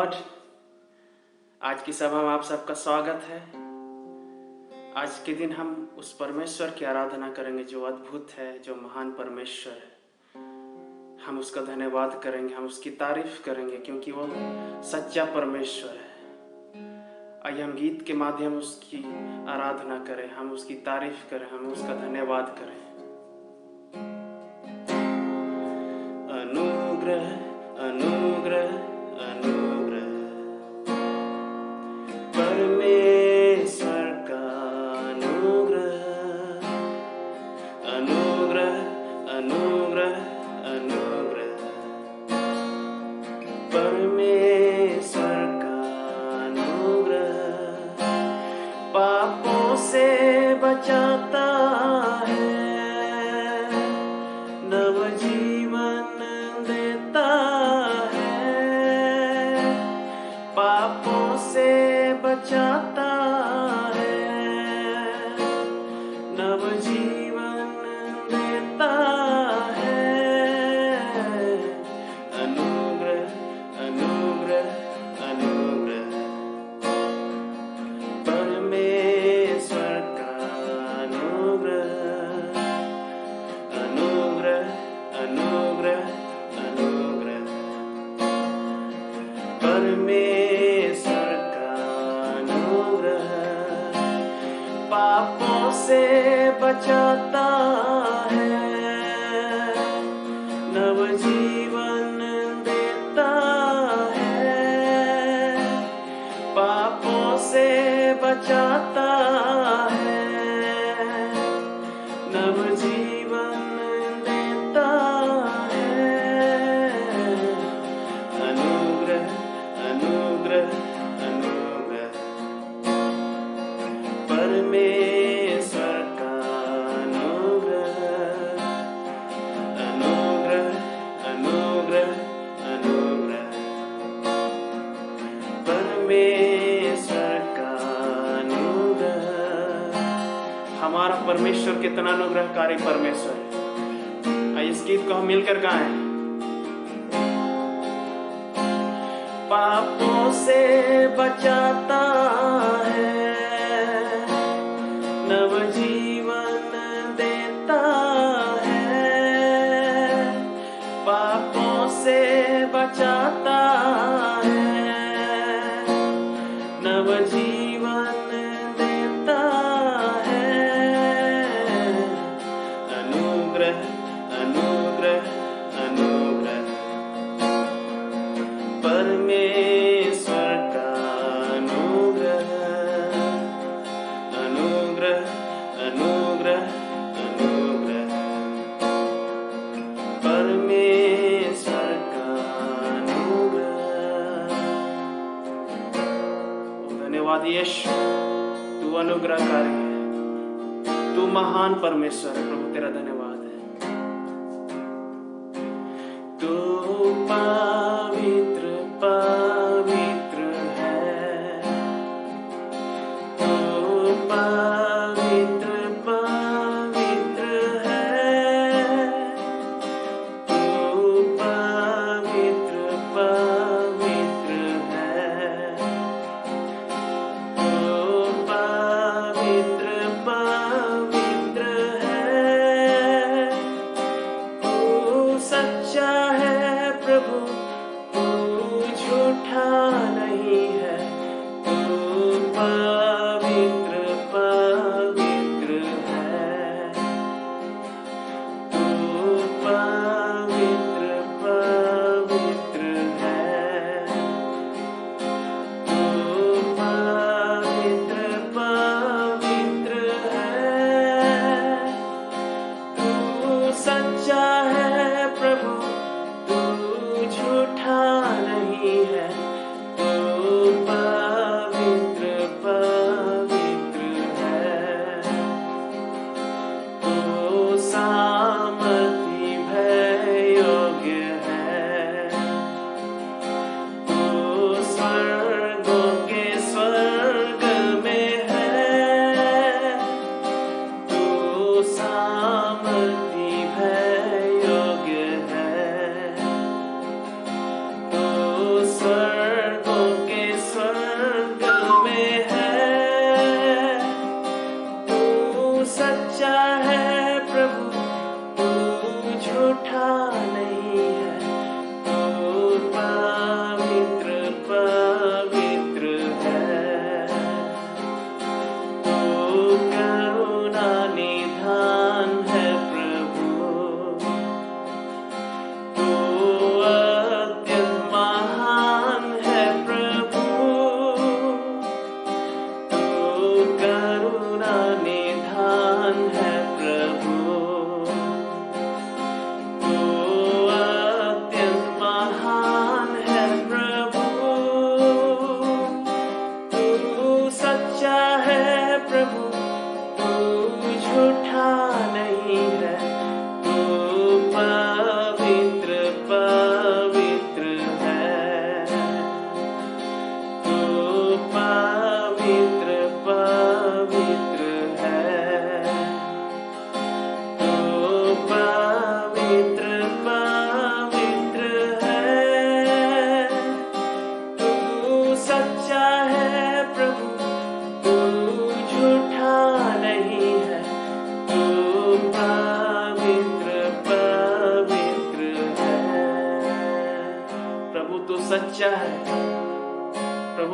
Lord. आज की सभा में आप सबका स्वागत है। आज के दिन हम उस परमेश्वर की आराधना करेंगे जो अद्भुत है, जो महान परमेश्वर है। हम उसका धन्यवाद करेंगे, हम उसकी तारीफ करेंगे क्योंकि वो सच्चा परमेश्वर है। आइए हम गीत के माध्यम उसकी आराधना करें, हम उसकी तारीफ करें, हम उसका धन्यवाद करें। अनुग्रह अनुग्रह अनुग्रह परमेश्वर का अनुग्रह अनुग्रह अनुग्रह अनुग्रह परमेश्वर का अनुग्रह पापों से बचाता है, नव जीवन देता है, पापों से बचाता है, नव जीवन देता है। अनुग्रह अनुग्रह अनुग्रह परमेश्वर का अनुग्रह अनुग्रह अनुग्रह अनुग्रह परमेश्वर का अनुग्रह पापों से बचाता है, नव जीवन देता है, पापों से बचाता है, नव जीवन देता है। अनुग्रह अनुग्रह अनुग्रह परमेश्वर का अनुग्रह अनुग्रह अनुग्रह अनुग्रह परमेश्वर का अनुग्रह। हमारा परमेश्वर कितना अनुग्रहकारी परमेश्वर है। आइए इस गीत को हम मिलकर गाएं। पापों से बचाता है, नव जीवन देता है, पापों से बचाता है, नव जीवन देता है। अनुग्रह अनुग्रह अनुग्रह परमेश्वर का अनुग्रह अनुग्रह अनुग्रह अनुग्रह परमेश्वर का अनुग्रह। धन्यवाद यीशु, तू अनुग्रहकारी है, तू महान परमेश्वर है। प्रभु तेरा धन्यवाद है। तू पवित्र पवित्र है, तू पवित्र पवित्र है, तू पवित्र पवित्र है, तू पवित्र पवित्र है, तू सच्चा है प्रभु, तू झूठा नहीं है, तू पवित्र पवित्र है, तू पवित्र पवित्र है, तू पवित्र पवित्र है, तू सच्चा है प्रभु, तू झूठा नहीं है, तू पवित्र पवित्र है, तू सामर्थी भय योग्य है, तू स्वर्गों के स्वर्ग में है, तू सामर्थी भय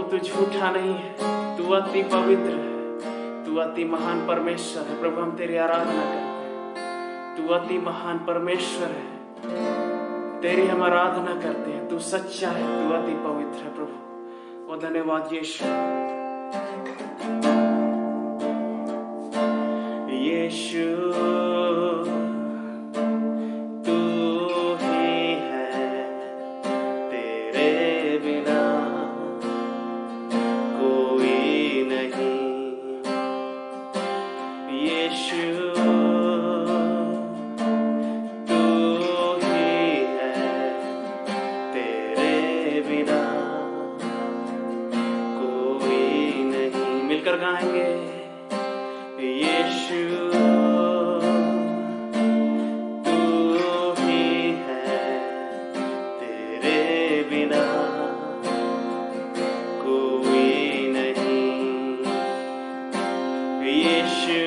तू झूठा नहीं है, तू अति पवित्र है, तू अति महान परमेश्वर है। प्रभु हम तेरी आराधना करते हैं, तू अति महान परमेश्वर है, तेरी हम आराधना करते हैं। तू सच्चा है, तू अति पवित्र है प्रभु। ओ धन्यवाद यीशु। यीशु तू ही है, तेरे बिना कोई नहीं। यीशु तू ही है, तेरे बिना कोई नहीं। मिलकर गाएंगे। यीशु तू ही है, तेरे बिना कोई नहीं। यीशु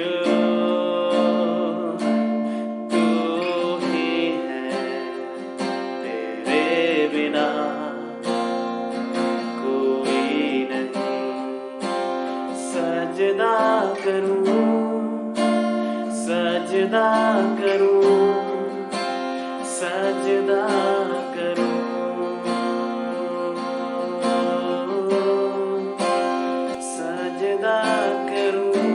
तू ही है, तेरे बिना कोई नहीं। सजदा करूं, सजदा करूं, सजदा करूं, सजदा करूं,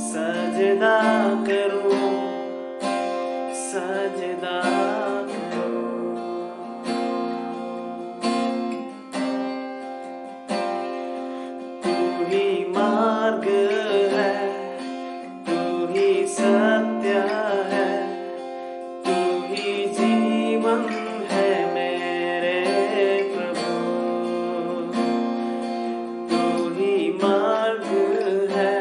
सजदा करूं, सजदा करूं। तू ही मार्ग है, सत्य है, तू ही जीवन है मेरे प्रभु। तू ही मार्ग है,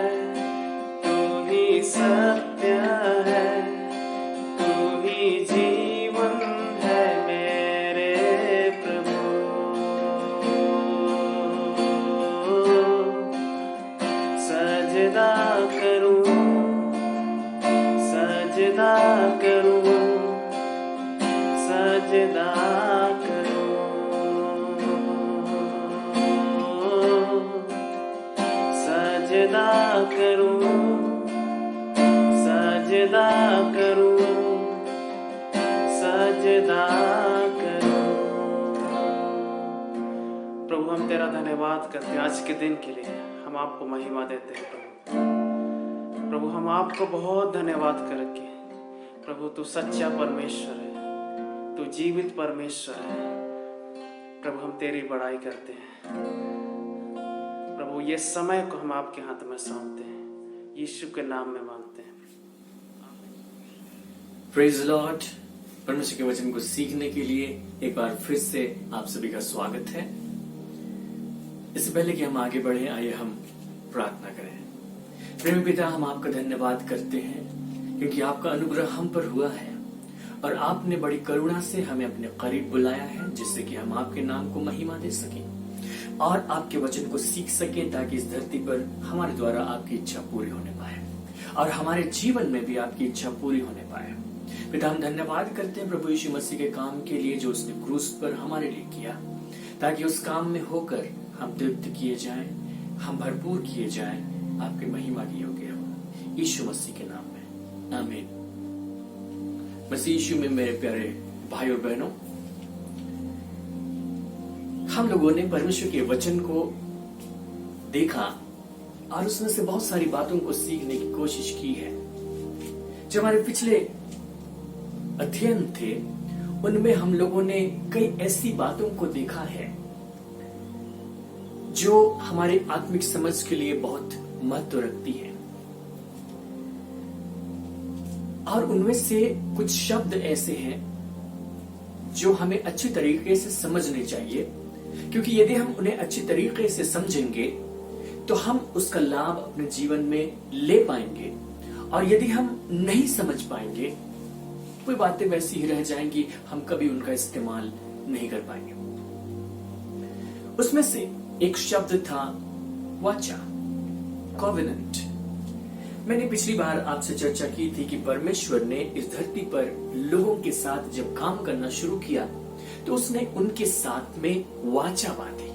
तू ही सत्य है, तू ही जीवन है मेरे प्रभु। सजदा करूं, सजदा करूं, सजदा करूं, सजदा करूं, सजदा करूं, सजदा करूं। प्रभु हम तेरा धन्यवाद करते हैं आज के दिन के लिए। हम आपको महिमा देते हैं प्रभु। हम आपको बहुत धन्यवाद करके प्रभु तू सच्चा परमेश्वर है, तू जीवित परमेश्वर है। प्रभु हम तेरी बड़ाई करते हैं प्रभु। ये समय को हम आपके हाथ में सौंपते हैं, यीशु के नाम में मांगते हैं। Praise the Lord. परमेश्वर के वचन को सीखने के लिए एक बार फिर से आप सभी का स्वागत है। इससे पहले कि हम आगे बढ़े, आइए हम प्रार्थना करें। प्रेमी पिता, हम आपका धन्यवाद करते हैं क्योंकि आपका अनुग्रह हम पर हुआ है और आपने बड़ी करुणा से हमें अपने करीब बुलाया है, जिससे कि हम आपके नाम को महिमा दे सकें और आपके वचन को सीख सकें, ताकि इस धरती पर हमारे द्वारा आपकी इच्छा पूरी होने पाए और हमारे जीवन में भी आपकी इच्छा पूरी होने पाए। पिता, हम धन्यवाद करते हैं प्रभु यीशु मसीह के काम के लिए जो उसने क्रूस पर हमारे लिए किया, ताकि उस काम में होकर हम तृप्त किए जाएं, हम भरपूर किए जाएं, आपके महिमा के योग्य हो। यीशु मसीह के नाम में आमीन। मसीह यीशु में मेरे प्यारे भाइयों बहनों, हम लोगों ने परमेश्वर के वचन को देखा और उसमें से बहुत सारी बातों को सीखने की कोशिश की है। जो हमारे पिछले अध्ययन थे उनमें हम लोगों ने कई ऐसी बातों को देखा है जो हमारे आत्मिक समझ के लिए बहुत महत्व रखती है, और उनमें से कुछ शब्द ऐसे हैं जो हमें अच्छी तरीके से समझने चाहिए, क्योंकि यदि हम उन्हें अच्छी तरीके से समझेंगे तो हम उसका लाभ अपने जीवन में ले पाएंगे, और यदि हम नहीं समझ पाएंगे कोई बातें वैसी ही रह जाएंगी, हम कभी उनका इस्तेमाल नहीं कर पाएंगे। उसमें से एक शब्द था वाचा, कॉवेनेंट। मैंने पिछली बार आपसे चर्चा की थी कि परमेश्वर ने इस धरती पर लोगों के साथ जब काम करना शुरू किया तो उसने उनके साथ में वाचा बांधी।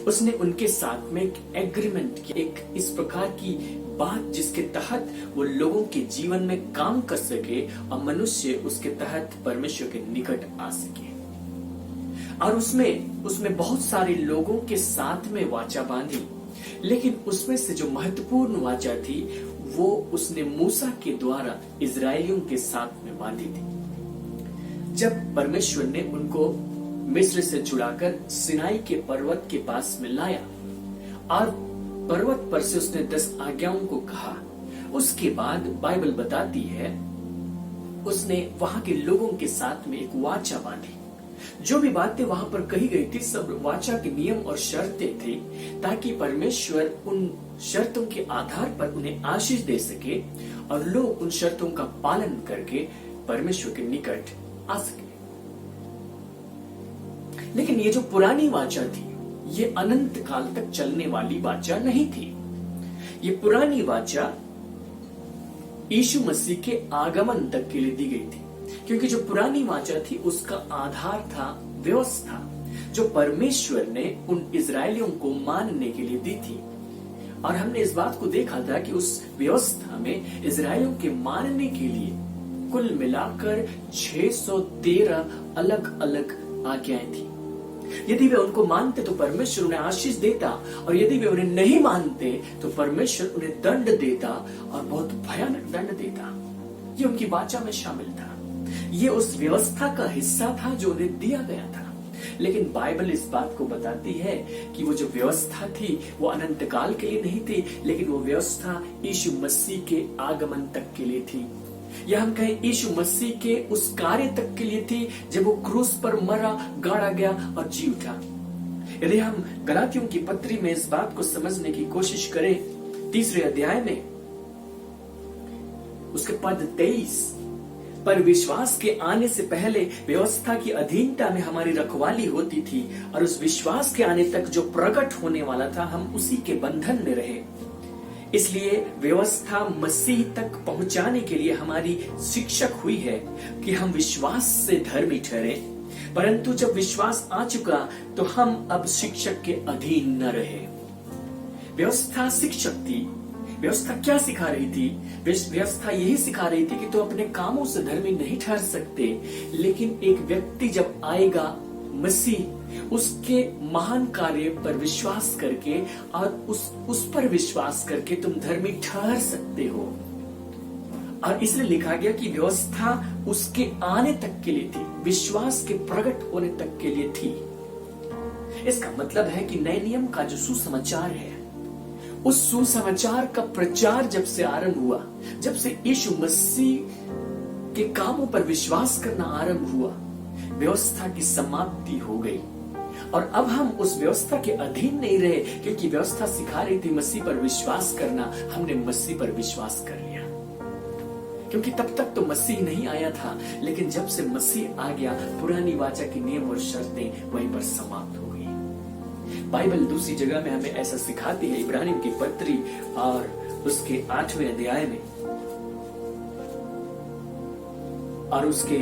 उसने उनके साथ में एक एग्रीमेंट किया, एक इस प्रकार की बात जिसके तहत वो लोगों के जीवन में काम कर सके और मनुष्य उसके तहत परमेश्वर के निकट आ सके। और उसमें बहुत सारे लोगों के साथ में वाचा बांधी, लेकिन उसमें से जो महत्वपूर्ण वाचा थी वो उसने मूसा के द्वारा इजरायलियों के साथ में बांधी थी। जब परमेश्वर ने उनको मिस्र से छुड़ाकर सिनाई के पर्वत के पास में लाया और पर्वत पर से उसने 10 आज्ञाओं को कहा, उसके बाद बाइबल बताती है उसने वहां के लोगों के साथ में एक वाचा बांधी। जो भी बातें वहां पर कही गई थी सब वाचा के नियम और शर्तें थे, ताकि परमेश्वर उन शर्तों के आधार पर उन्हें आशीष दे सके और लोग उन शर्तों का पालन करके परमेश्वर के निकट आ सके। लेकिन ये जो पुरानी वाचा थी ये अनंत काल तक चलने वाली वाचा नहीं थी। ये पुरानी वाचा यीशु मसीह के आगमन तक के लिए दी गई थी, क्योंकि जो पुरानी वाचा थी उसका आधार था व्यवस्था जो परमेश्वर ने उन इजरायलियों को मानने के लिए दी थी। और हमने इस बात को देखा था कि उस व्यवस्था में इजरायलियों के मानने के लिए कुल मिलाकर 613 अलग अलग आज्ञाएं थी। यदि वे उनको मानते तो परमेश्वर उन्हें आशीष देता, और यदि वे उन्हें नहीं मानते तो परमेश्वर उन्हें दंड देता और बहुत भयानक दंड देता। ये उनकी वाचा में शामिल था, ये उस व्यवस्था का हिस्सा था जो उन्हें दिया गया था। लेकिन बाइबल इस बात को बताती है कि वो जो व्यवस्था थी वो अनंत काल के लिए नहीं थी, लेकिन वो व्यवस्था यीशु मसीह के आगमन तक के लिए थी, या हम कहें यीशु मसीह के उस कार्य तक के लिए थी जब वो क्रूस पर मरा, गाड़ा गया और जी उठा। यदि हम गलातियों की पत्री में इस बात को समझने की कोशिश करें, 3 अध्याय में उसके पद 23, पर विश्वास के आने से पहले व्यवस्था की अधीनता में हमारी रखवाली होती थी, और उस विश्वास के आने तक जो प्रकट होने वाला था हम उसी के बंधन में रहे। इसलिए व्यवस्था मसीह तक पहुंचाने के लिए हमारी शिक्षक हुई है कि हम विश्वास से धर्मी ठहरे, परंतु जब विश्वास आ चुका तो हम अब शिक्षक के अधीन न रहे। व्यवस्था शिक्षक थी। व्यवस्था क्या सिखा रही थी? व्यवस्था यही सिखा रही थी कि तो अपने कामों से धर्मी नहीं ठहर सकते, लेकिन एक व्यक्ति जब आएगा मसीह, उसके महान कार्य पर विश्वास करके और उस पर विश्वास करके तुम धर्मी ठहर सकते हो। और इसलिए लिखा गया कि व्यवस्था उसके आने तक के लिए थी, विश्वास के प्रकट होने तक के लिए थी। इसका मतलब है कि नए नियम का जो सुसमाचार है, उस सुसमाचार का प्रचार जब से आरंभ हुआ, जब से यीशु मसीह के कामों पर विश्वास करना आरंभ हुआ, व्यवस्था की समाप्ति हो गई। और अब हम उस व्यवस्था के अधीन नहीं रहे, क्योंकि व्यवस्था सिखा रही थी मसीह पर विश्वास करना। हमने मसीह पर विश्वास कर लिया, क्योंकि तब तक तो मसीह नहीं आया था, लेकिन जब से मसीह आ गया पुरानी वाचा की नियम और शर्तें वहीं पर समाप्त हो गई। बाइबल दूसरी जगह में हमें ऐसा सिखाती है, इब्रानियों की पत्री और उसके 8वें अध्याय में और उसके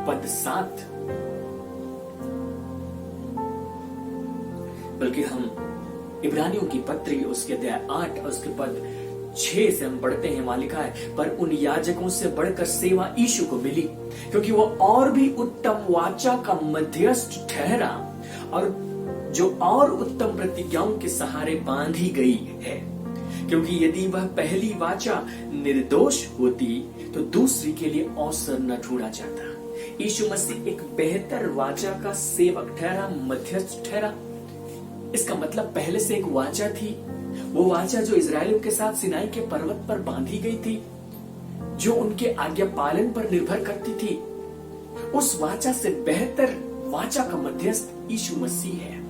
पद 7, बल्कि हम इब्रानियों की पत्री उसके अध्याय 8 और उसके पद 6 से हम पढ़ते हैं। वहां लिखा है, पर उन याजकों से बढ़कर सेवा यीशु को मिली, क्योंकि वो और भी उत्तम वाचा का मध्यस्थ ठहरा और जो और उत्तम प्रतिज्ञाओं के सहारे बांधी गई है। क्योंकि यदि वह पहली वाचा निर्दोष होती तो दूसरी के लिए अवसर न ढूंढा जाता। यीशु मसीह एक बेहतर वाचा का सेवक ठहरा, मध्यस्थ ठहरा। इसका मतलब पहले से एक वाचा थी, वो वाचा जो इजरायलियों के साथ सिनाई के पर्वत पर बांधी गई थी, जो उनके आज्ञा पालन पर निर्भर करती थी। उस वाचा से बेहतर वाचा का मध्यस्थ यीशु मसीह है,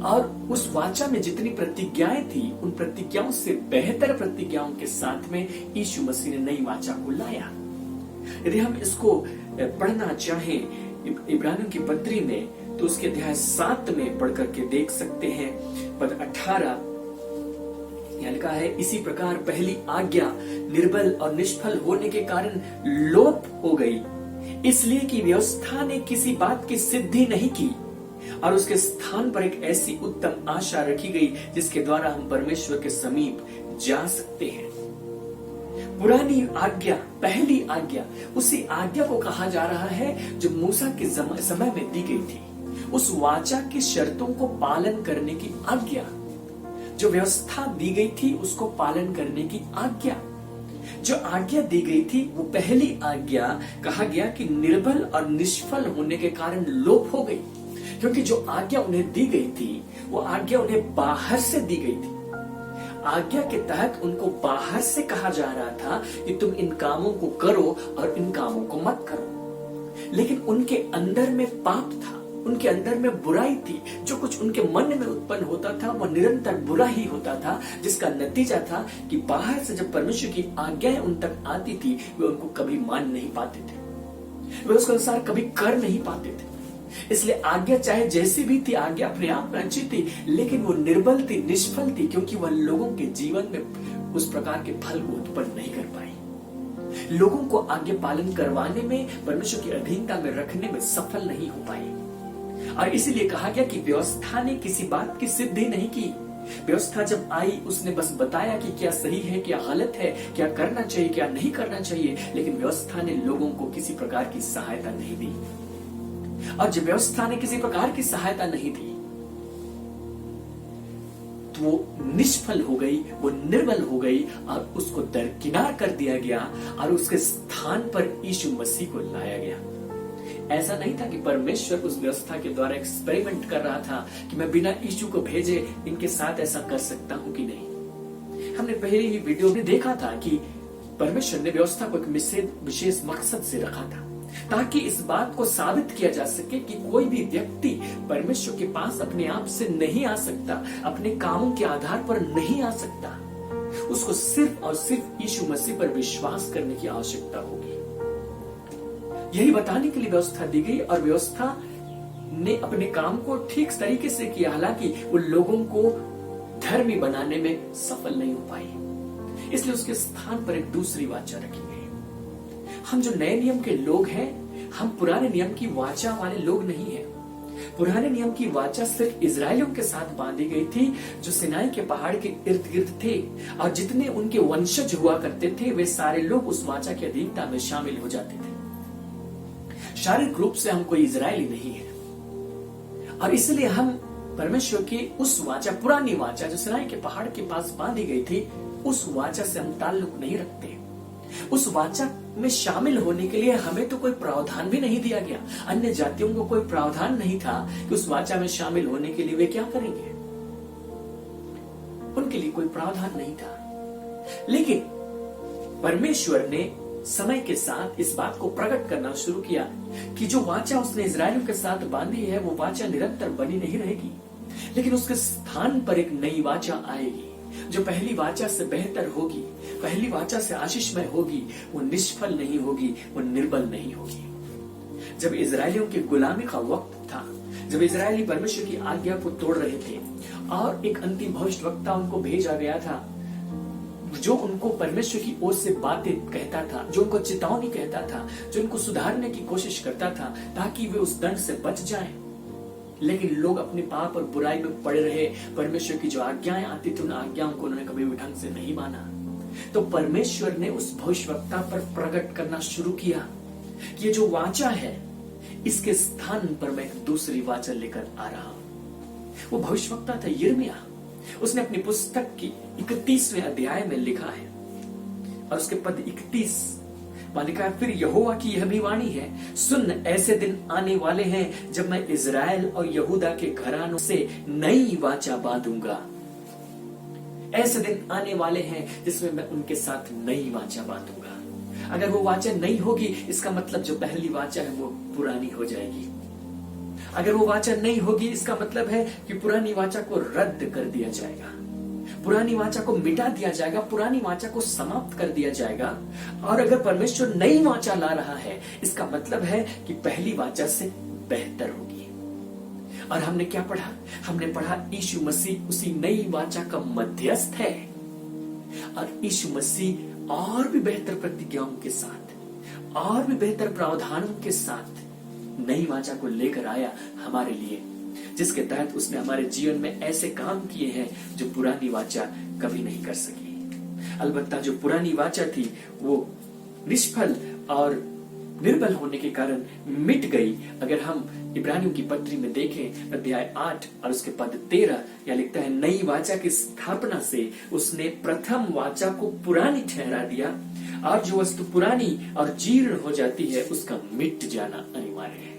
और उस वाचा में जितनी प्रतिज्ञाएं थी उन प्रतिज्ञाओं से बेहतर प्रतिज्ञाओं के साथ में यीशु मसीह ने नई वाचा को लाया। यदि हम इसको पढ़ना चाहें इब्रानियों की पत्री में, तो उसके अध्याय 7 में पढ़ करके देख सकते हैं। पद 18 यहाँ लिखा है, इसी प्रकार पहली आज्ञा निर्बल और निष्फल होने के कारण लोप हो गई, इसलिए कि व्यवस्था ने किसी बात की सिद्धि नहीं की, और उसके स्थान पर एक ऐसी उत्तम आशा रखी गई जिसके द्वारा हम परमेश्वर के समीप जा सकते हैं। पुरानी आज्ञा, पहली आज्ञा, उसी आज्ञा को कहा जा रहा है जो मूसा के समय में दी गई थी। उस वाचा की शर्तों को पालन करने की आज्ञा, जो व्यवस्था दी गई थी उसको पालन करने की आज्ञा। जो आज्ञा दी गई थी वो पहली आज्ञा कहा गया कि निर्बल और निष्फल होने के कारण लोप हो गई, क्योंकि जो आज्ञा उन्हें दी गई थी वो आज्ञा उन्हें बाहर से दी गई थी। आज्ञा के तहत उनको बाहर से कहा जा रहा था कि तुम इन कामों को करो और इन कामों को मत करो, लेकिन उनके अंदर में पाप था, उनके अंदर में बुराई थी। जो कुछ उनके मन में उत्पन्न होता था वह निरंतर बुरा ही होता था, जिसका नतीजा था कि बाहर से जब परमेश्वर की आज्ञाएं उन तक आती थी वे उनको कभी मान नहीं पाते थे, वे उसके अनुसार कभी कर नहीं पाते थे। इसलिए आज्ञा चाहे जैसी भी थी, आज्ञा अपने आप में अच्छी थी, लेकिन वो निर्बल थी, निष्फल थी, क्योंकि वह लोगों के जीवन में उस प्रकार के फल को उत्पन्न नहीं कर पाई। लोगों को आज्ञा पालन करवाने में, परमेश्वर की अधीनता में रखने में सफल नहीं हो पाई। और इसीलिए कहा गया कि व्यवस्था ने किसी बात की सिद्धि नहीं की। व्यवस्था जब आई उसने बस बताया कि क्या सही है, क्या गलत है, क्या करना चाहिए, क्या नहीं करना चाहिए, लेकिन व्यवस्था ने लोगों को किसी प्रकार की सहायता नहीं दी। और जब व्यवस्था ने किसी प्रकार की सहायता नहीं दी तो वो निष्फल हो गई, वो निर्बल हो गई और उसको दरकिनार कर दिया गया और उसके स्थान पर यीशु मसीह को लाया गया। ऐसा नहीं था कि परमेश्वर उस व्यवस्था के द्वारा एक्सपेरिमेंट कर रहा था कि मैं बिना यीशु को भेजे इनके साथ ऐसा कर सकता हूं कि नहीं। हमने पहले ही वीडियो में देखा था कि परमेश्वर ने व्यवस्था को एक विशेष मकसद से रखा था, ताकि इस बात को साबित किया जा सके कि कोई भी व्यक्ति परमेश्वर के पास अपने आप से नहीं आ सकता, अपने कामों के आधार पर नहीं आ सकता। उसको सिर्फ और सिर्फ यीशु मसीह पर विश्वास करने की आवश्यकता होगी। यही बताने के लिए व्यवस्था दी गई और व्यवस्था ने अपने काम को ठीक तरीके से किया, हालांकि वो लोगों को धर्मी बनाने में सफल नहीं हो पाई। इसलिए उसके स्थान पर एक दूसरी वाचा रखी गई। हम जो नए नियम के लोग हैं, हम पुराने नियम की वाचा वाले लोग नहीं हैं। पुराने नियम की वाचा सिर्फ इजरायलियों के साथ बांधी गई थी जो सिनाई के पहाड़ के इर्द गिर्द थे, और जितने उनके वंशज हुआ करते थे वे सारे लोग उस वाचा की अधीनता में शामिल हो जाते थे। शारीरिक रूप से हम कोई इजरायली नहीं है, और इसलिए हम परमेश्वर की उस वाचा, पुरानी वाचा जो सिनाई के पहाड़ के पास बांधी गई थी, उस वाचा से हम ताल्लुक नहीं रखते। उस वाचा में शामिल होने के लिए हमें तो कोई प्रावधान भी नहीं दिया गया। अन्य जातियों को कोई प्रावधान नहीं था कि उस वाचा में शामिल होने के लिए वे क्या करेंगे, उनके लिए कोई प्रावधान नहीं था। लेकिन परमेश्वर ने समय के साथ इस बात को प्रकट करना शुरू किया कि जो वाचा उसने इजरायलियों के साथ बांधी है वो वाचा निरंतर बनी नहीं रहेगी, लेकिन उसके स्थान पर एक नई वाचा आएगी जो पहली वाचा से बेहतर होगी, पहली वाचा से आशीषमय होगी। वो निष्फल नहीं होगी, वो निर्बल नहीं होगी। जब इजरायलियों की गुलामी का वक्त था, जब इजरायली परमेश्वर की आज्ञा को तोड़ रहे थे और एक अंतिम भविष्यवक्ता उनको भेजा गया था जो उनको परमेश्वर की ओर से बातें कहता था, जो उनको चेतावनी कहता था, जो उनको सुधारने की कोशिश करता था ताकि वे उस दंड से बच जाएं। लेकिन लोग अपने पाप और बुराई में पड़े रहे। परमेश्वर की जो आज्ञाएं आती थी उन आज्ञाओं को उन्होंने कभी भी ढंग से नहीं माना। तो परमेश्वर ने उस भविष्यवक्ता पर प्रकट करना शुरू किया कि ये जो वाचा है इसके स्थान पर मैं एक दूसरी वाचा लेकर आ रहा हूं। वो भविष्यवक्ता था यिर्मयाह। उसने अपनी पुस्तक की 31वें अध्याय में लिखा है और उसके पद 31 लिखा है, फिर यहोवा की यह भी वाणी है, सुन ऐसे दिन आने वाले हैं जब मैं इजराइल और यहूदा के घरानों से नई वाचा बांधूंगा। ऐसे दिन आने वाले हैं जिसमें मैं उनके साथ नई वाचा बांधूंगा। अगर वो वाचा नहीं होगी इसका मतलब जो पहली वाचा है वो पुरानी हो जाएगी। अगर वो वाचा नहीं होगी इसका मतलब है कि पुरानी वाचा को रद्द कर दिया जाएगा, पुरानी वाचा को मिटा दिया जाएगा, पुरानी वाचा को समाप्त कर दिया जाएगा। और अगर परमेश्वर नई वाचा ला रहा है इसका मतलब है कि पहली वाचा से बेहतर होगी। और हमने क्या पढ़ा? हमने पढ़ा यीशु मसीह उसी नई वाचा का मध्यस्थ है और यीशु मसीह और भी बेहतर प्रतिज्ञाओं के साथ, और भी बेहतर प्रावधानों के साथ नई वाचा को लेकर आया हमारे लिए। जिसके तहत उसने हमारे जीवन में ऐसे काम किए हैं जो पुरानी वाचा कभी नहीं कर सकी। अलबत्ता जो पुरानी वाचा थी वो निष्फल और निर्बल होने के कारण मिट गई। अगर हम इब्रानियों की पत्री में देखें अध्याय 8 और उसके पद 13, या लिखता है, नई वाचा की स्थापना से उसने प्रथम वाचा को पुरानी ठहरा दिया, और जो वस्तु पुरानी और जीर्ण हो जाती है उसका मिट जाना अनिवार्य है।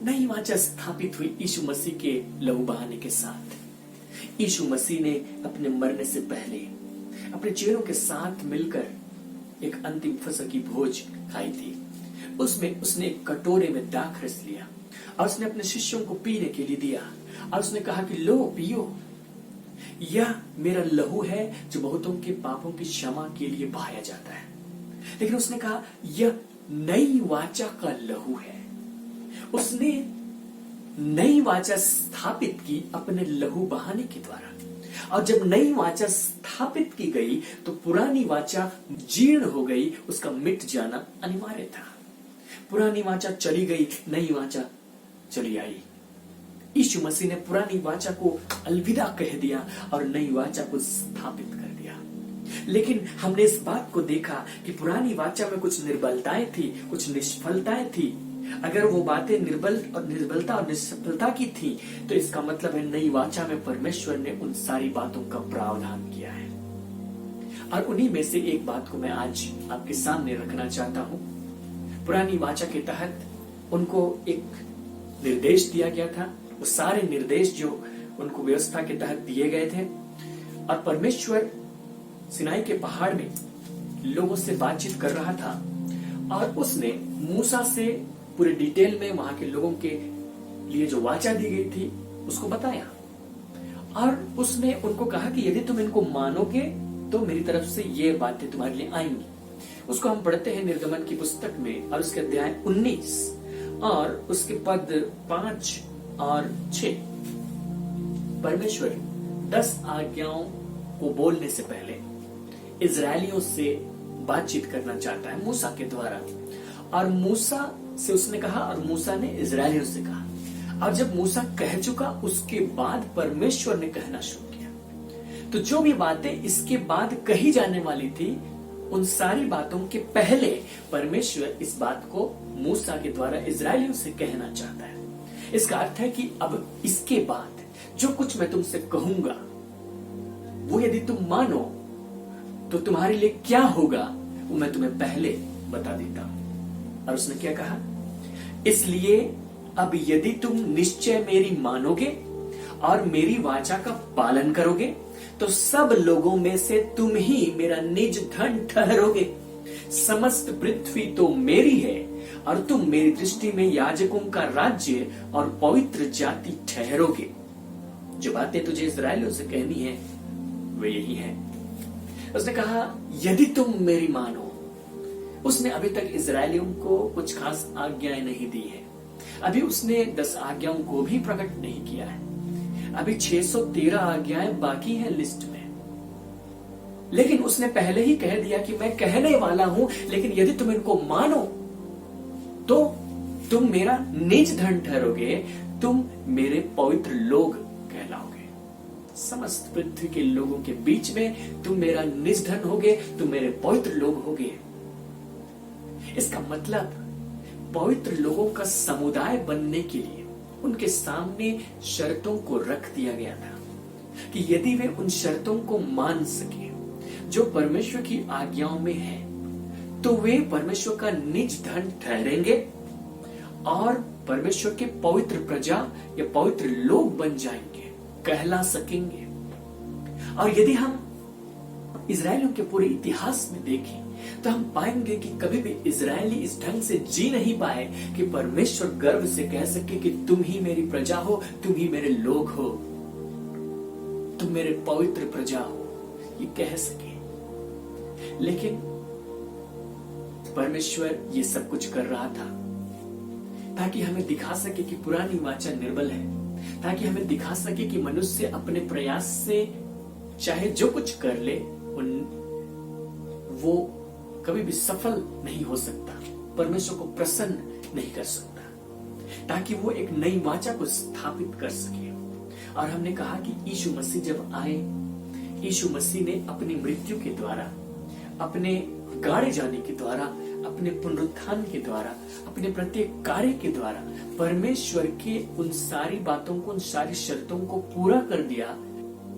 नई वाचा स्थापित हुई यीशु मसीह के लहू बहाने के साथ। यीशु मसीह ने अपने मरने से पहले अपने चेलों के साथ मिलकर एक अंतिम फसह की भोज खाई थी। उसमें उसने एक कटोरे में दाखरस लिया और उसने अपने शिष्यों को पीने के लिए दिया, और उसने कहा कि लो पियो, यह मेरा लहू है जो बहुतों के पापों की क्षमा के लिए बहाया जाता है। लेकिन उसने कहा यह नई वाचा का लहू है। उसने नई वाचा स्थापित की अपने लहू बहाने के द्वारा, और जब नई वाचा स्थापित की गई तो पुरानी वाचा जीर्ण हो गई, उसका मिट जाना अनिवार्य था। पुरानी वाचा चली गई, नई वाचा चली आई। यीशु मसीह ने पुरानी वाचा को अलविदा कह दिया और नई वाचा को स्थापित कर दिया। लेकिन हमने इस बात को देखा कि पुरानी वाचा में कुछ निर्बलताएं थी, कुछ निष्फलताएं थी। अगर वो बातें निर्बलता और निष्फलता की थी तो इसका मतलब है नई वाचा में परमेश्वर ने उन सारी बातों का प्रावधान किया है। और उन्हीं में से एक बात को मैं आज आपके सामने रखना चाहता हूं। पुरानी वाचा के तहत उनको एक निर्देश दिया गया था, वो सारे निर्देश जो उनको व्यवस्था के तहत दिए गए थे, और परमेश्वर सिनाई के पहाड़ में लोगों से बातचीत कर रहा था, और उसने मूसा से पूरे डिटेल में वहां के लोगों के लिए जो वाचा दी गई थी उसको बताया, और उसने उनको कहा कि यदि तुम इनको मानोगे तो मेरी तरफ से ये बातें तुम्हारे लिए आएंगी। उसको हम पढ़ते हैं निर्गमन की पुस्तक में, और उसके अध्याय 19 और उसके पद 5 और 6। परमेश्वर 10 आज्ञाओं को बोलने से पहले इजरायलियों से बातचीत करना चाहता है मूसा के द्वारा, और मूसा से उसने कहा और मूसा ने इजरायलियों से कहा। और जब मूसा कह चुका उसके बाद परमेश्वर ने कहना शुरू किया। तो जो भी बातें इसके बाद कही जाने वाली थी उन सारी बातों के पहले परमेश्वर इस बात को मूसा के द्वारा इजरायलियों से कहना चाहता है। इसका अर्थ है कि अब इसके बाद जो कुछ मैं तुमसे कहूंगा वो यदि तुम मानो तो तुम्हारे लिए क्या होगा वो मैं तुम्हें पहले बता देता हूं। और उसने क्या कहा, इसलिए अब यदि तुम निश्चय मेरी मानोगे और मेरी वाचा का पालन करोगे तो सब लोगों में से तुम ही मेरा निज धन ठहरोगे। समस्त पृथ्वी तो मेरी है और तुम मेरी दृष्टि में याजकों का राज्य और पवित्र जाति ठहरोगे। जो बातें तुझे इस्राएलियों से कहनी है वे यही है। उसने कहा यदि तुम मेरी मानो। उसने अभी तक इजरायलियों को कुछ खास आज्ञाएं नहीं दी है। अभी उसने 10 आज्ञाओं को भी प्रकट नहीं किया है। अभी 613 आज्ञाएं बाकी हैं लिस्ट में। लेकिन उसने पहले ही कह दिया कि मैं कहने वाला हूं, लेकिन यदि तुम इनको मानो तो तुम मेरा निज धन ठहरोगे, तुम मेरे पवित्र लोग कहलाओगे। समस्त पृथ्वी के लोगों के बीच में तुम मेरा निज धन होगे, तुम मेरे पवित्र लोग होगे। इसका मतलब पवित्र लोगों का समुदाय बनने के लिए उनके सामने शर्तों को रख दिया गया था कि यदि वे उन शर्तों को मान सके जो परमेश्वर की आज्ञाओं में है तो वे परमेश्वर का निज धन ठहरेंगे और परमेश्वर के पवित्र प्रजा या पवित्र लोग बन जाएंगे, कहला सकेंगे। और यदि हम इजरायलियों के पूरे इतिहास में देखें तो हम पाएंगे कि कभी भी इजरायली इस ढंग से जी नहीं पाए कि परमेश्वर गर्व से कह सके कि तुम ही मेरी प्रजा हो, तुम ही मेरे लोग हो, तुम मेरे पवित्र प्रजा हो, ये कह सके। लेकिन परमेश्वर ये सब कुछ कर रहा था ताकि हमें दिखा सके कि पुरानी वाचा निर्बल है, ताकि हमें दिखा सके कि मनुष्य अपने प्रयास से चाहे जो कुछ कर ले वो कभी भी सफल नहीं हो सकता, परमेश्वर को प्रसन्न नहीं कर सकता। ताकि वो एक नई वाचा को स्थापित कर सके। और हमने कहा कि यीशु मसीह जब आए, यीशु मसीह ने अपनी मृत्यु के द्वारा, अपने गाड़े जाने के द्वारा, अपने पुनरुत्थान के द्वारा, अपने प्रत्येक कार्य के द्वारा परमेश्वर के उन सारी बातों को, उन सारी शर्तों को पूरा कर दिया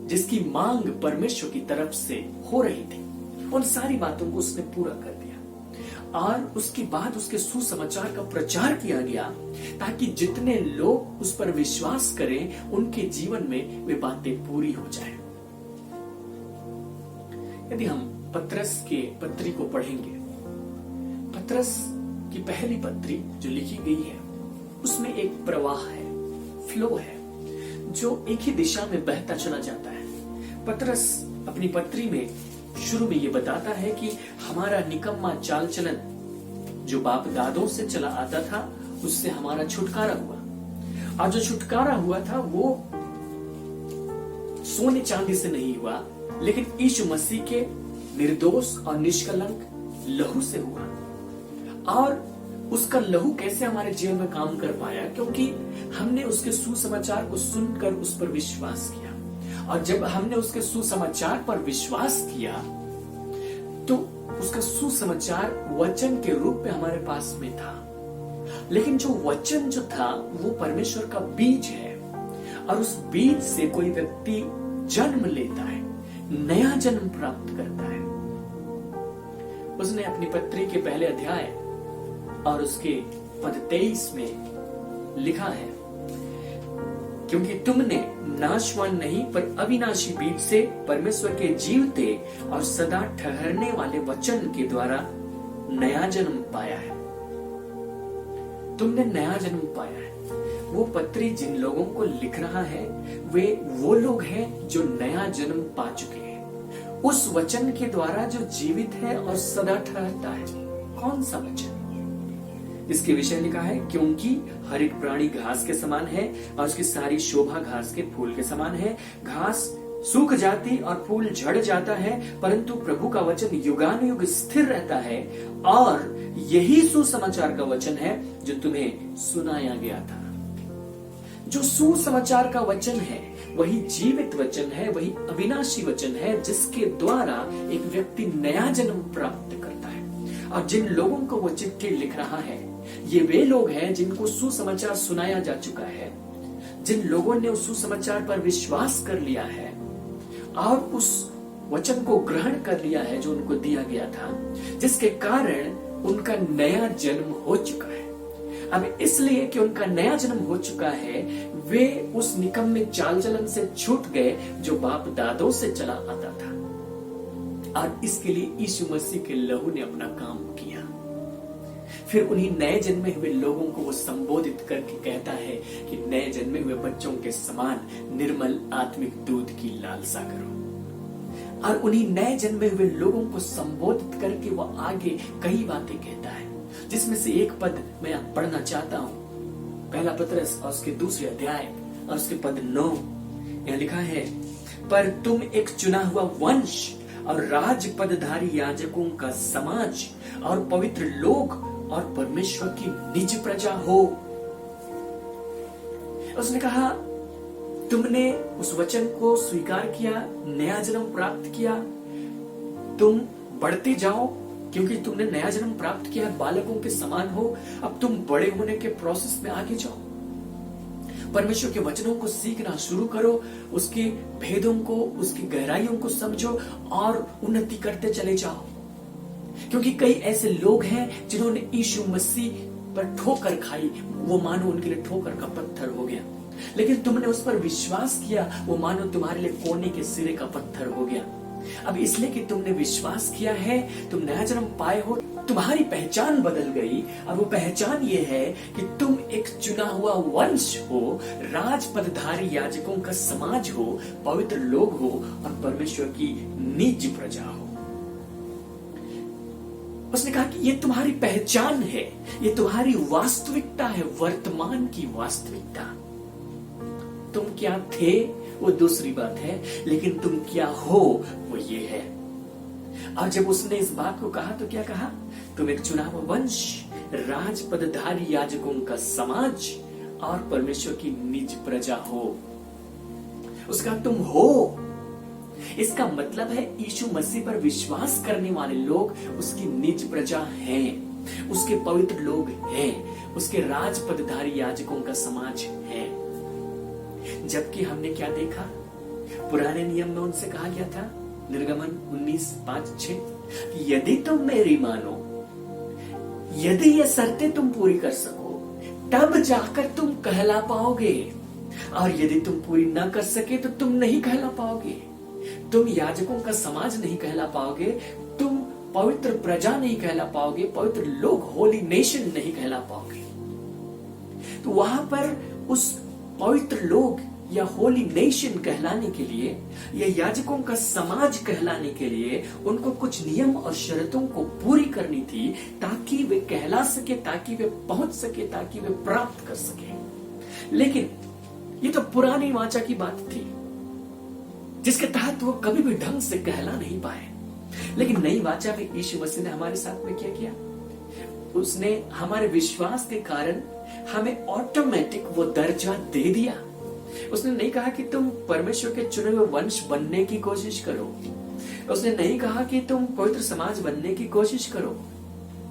जिसकी मांग परमेश्वर की तरफ से हो रही थी। उन सारी बातों को उसने पूरा कर दिया और उसके बाद उसके सुसमाचार का प्रचार किया गया ताकि जितने लोग उस पर विश्वास करें उनके जीवन में वे बातें पूरी हो जाए। यदि हम पतरस के पत्री को पढ़ेंगे, पतरस की पहली पत्री जो लिखी गई है उसमें एक प्रवाह है, फ्लो है, जो एक ही दिशा में बहता चला जाता है। पतरस अपनी पत्री में शुरू में ये बताता है कि हमारा निकम्मा चाल चलन जो बाप दादों से चला आता था उससे हमारा छुटकारा हुआ, और जो छुटकारा हुआ था वो सोने चांदी से नहीं हुआ, लेकिन यीशु मसीह के निर्दोष और निष्कलंक लहू से हुआ। और उसका लहू कैसे हमारे जीवन में काम कर पाया? क्योंकि हमने उसके सुसमाचार को सुनकर उस पर विश्वास किया, और जब हमने उसके सुसमाचार पर विश्वास किया तो उसका सुसमाचार वचन के रूप में हमारे पास में था। लेकिन जो वचन जो था वो परमेश्वर का बीज है, और उस बीज से कोई व्यक्ति जन्म लेता है, नया जन्म प्राप्त करता है। उसने अपनी पत्री के पहले अध्याय और उसके पद 23 में लिखा है, क्योंकि तुमने नाशवान नहीं पर अविनाशी बीज से परमेश्वर के जीवते और सदा ठहरने वाले वचन के द्वारा नया जन्म पाया है। तुमने नया जन्म पाया है। वो पत्री जिन लोगों को लिख रहा है वे वो लोग हैं जो नया जन्म पा चुके हैं, उस वचन के द्वारा जो जीवित है और सदा ठहरता है। कौन सा वचन? इसके विषय लिखा है, क्योंकि हर एक प्राणी घास के समान है और उसकी सारी शोभा घास के फूल के समान है। घास सूख जाती और फूल झड़ जाता है, परंतु प्रभु का वचन युगानुयुग स्थिर रहता है। और यही सुसमाचार का वचन है जो तुम्हें सुनाया गया था। जो सुसमाचार का वचन है वही जीवित वचन है, वही अविनाशी वचन है, जिसके द्वारा एक व्यक्ति नया जन्म प्राप्त करता है। और जिन लोगों को वो चिट्ठी लिख रहा है ये वे लोग हैं जिनको सुसमाचार सुनाया जा चुका है, जिन लोगों ने उस सुसमाचार पर विश्वास कर लिया है और उस वचन को ग्रहण कर लिया है जो उनको दिया गया था, जिसके कारण उनका नया जन्म हो चुका है। अब इसलिए कि उनका नया जन्म हो चुका है, वे उस निकम्मे चाल चलन से छूट गए जो बाप दादों से चला आता था, और इसके लिए यीशु मसीह के लहू ने अपना काम किया। फिर उन्हीं नए जन्मे हुए लोगों को वो संबोधित करके कहता है कि नए जन्मे हुए बच्चों के समान निर्मल आत्मिक दूध की लालसा करो। और उन्हीं नए जन्मे हुए लोगों को संबोधित करके वो आगे कई बातें कहता है, जिसमें से एक पद मैं आप पढ़ना चाहता हूं। पहला पतरस और उसके दूसरे अध्याय और उसके पद 9, यहाँ लिखा है, पर तुम एक चुना हुआ वंश और राज पदधारी याजकों का समाज और पवित्र लोग और परमेश्वर की निज प्रजा हो। उसने कहा तुमने उस वचन को स्वीकार किया, नया जन्म प्राप्त किया, तुम बढ़ते जाओ क्योंकि तुमने नया जन्म प्राप्त किया, बालकों के समान हो। अब तुम बड़े होने के प्रोसेस में आगे जाओ, परमेश्वर के वचनों को सीखना शुरू करो, उसके भेदों को, उसकी गहराइयों को समझो और उन्नति करते चले जाओ। क्योंकि कई ऐसे लोग हैं जिन्होंने यीशु मसीह पर ठोकर खाई, वो मानो उनके लिए ठोकर का पत्थर हो गया। लेकिन तुमने उस पर विश्वास किया, वो मानो तुम्हारे लिए कोने के सिरे का पत्थर हो गया। अब इसलिए कि तुमने विश्वास किया है, तुम नया जन्म पाए हो, तुम्हारी पहचान बदल गई। और वो पहचान ये है कि तुम एक चुना हुआ वंश हो, राजपदधारी याजकों का समाज हो, पवित्र लोग हो और परमेश्वर की निज प्रजा हो। उसने कहा कि ये तुम्हारी पहचान है, ये तुम्हारी वास्तविकता है, वर्तमान की वास्तविकता। तुम क्या थे वो दूसरी बात है, लेकिन तुम क्या हो वो ये है। और जब उसने इस बात को कहा तो क्या कहा? तुम एक चुना हुआ वंश, राजपदधारी याजकों का समाज और परमेश्वर की निज प्रजा हो। उसका तुम हो, इसका मतलब है यीशु मसीह पर विश्वास करने वाले लोग उसकी निज प्रजा हैं, उसके पवित्र लोग हैं, उसके राजपदधारी याजकों का समाज है। जबकि हमने क्या देखा, पुराने नियम में उनसे कहा गया था, निर्गमन 19:5-6, यदि तुम मेरी मानो, यदि ये शर्तें तुम पूरी कर सको, तब जाकर तुम कहला पाओगे, और यदि तुम पूरी ना कर सके तो तुम नहीं कहला पाओगे। तुम याजकों का समाज नहीं कहला पाओगे, तुम पवित्र प्रजा नहीं कहला पाओगे, पवित्र लोग, होली नेशन नहीं कहला पाओगे। तो वहां पर उस पवित्र लोग या होली नेशन कहलाने के लिए, या याजकों का समाज कहलाने के लिए उनको कुछ नियम और शर्तों को पूरी करनी थी, ताकि वे कहला सके, ताकि वे पहुंच सके, ताकि वे प्राप्त कर सके। लेकिन ये तो पुरानी वाचा की बात थी, जिसके तहत वो कभी भी ढंग से कहला नहीं पाए। लेकिन नई वाचा में यीशु मसीह ने हमारे साथ में क्या किया, उसने हमारे विश्वास के कारण हमें ऑटोमेटिक वो दर्जा दे दिया। उसने नहीं कहा कि तुम परमेश्वर के चुने हुए वंश बनने की कोशिश करो, उसने नहीं कहा कि तुम पवित्र समाज बनने की कोशिश करो,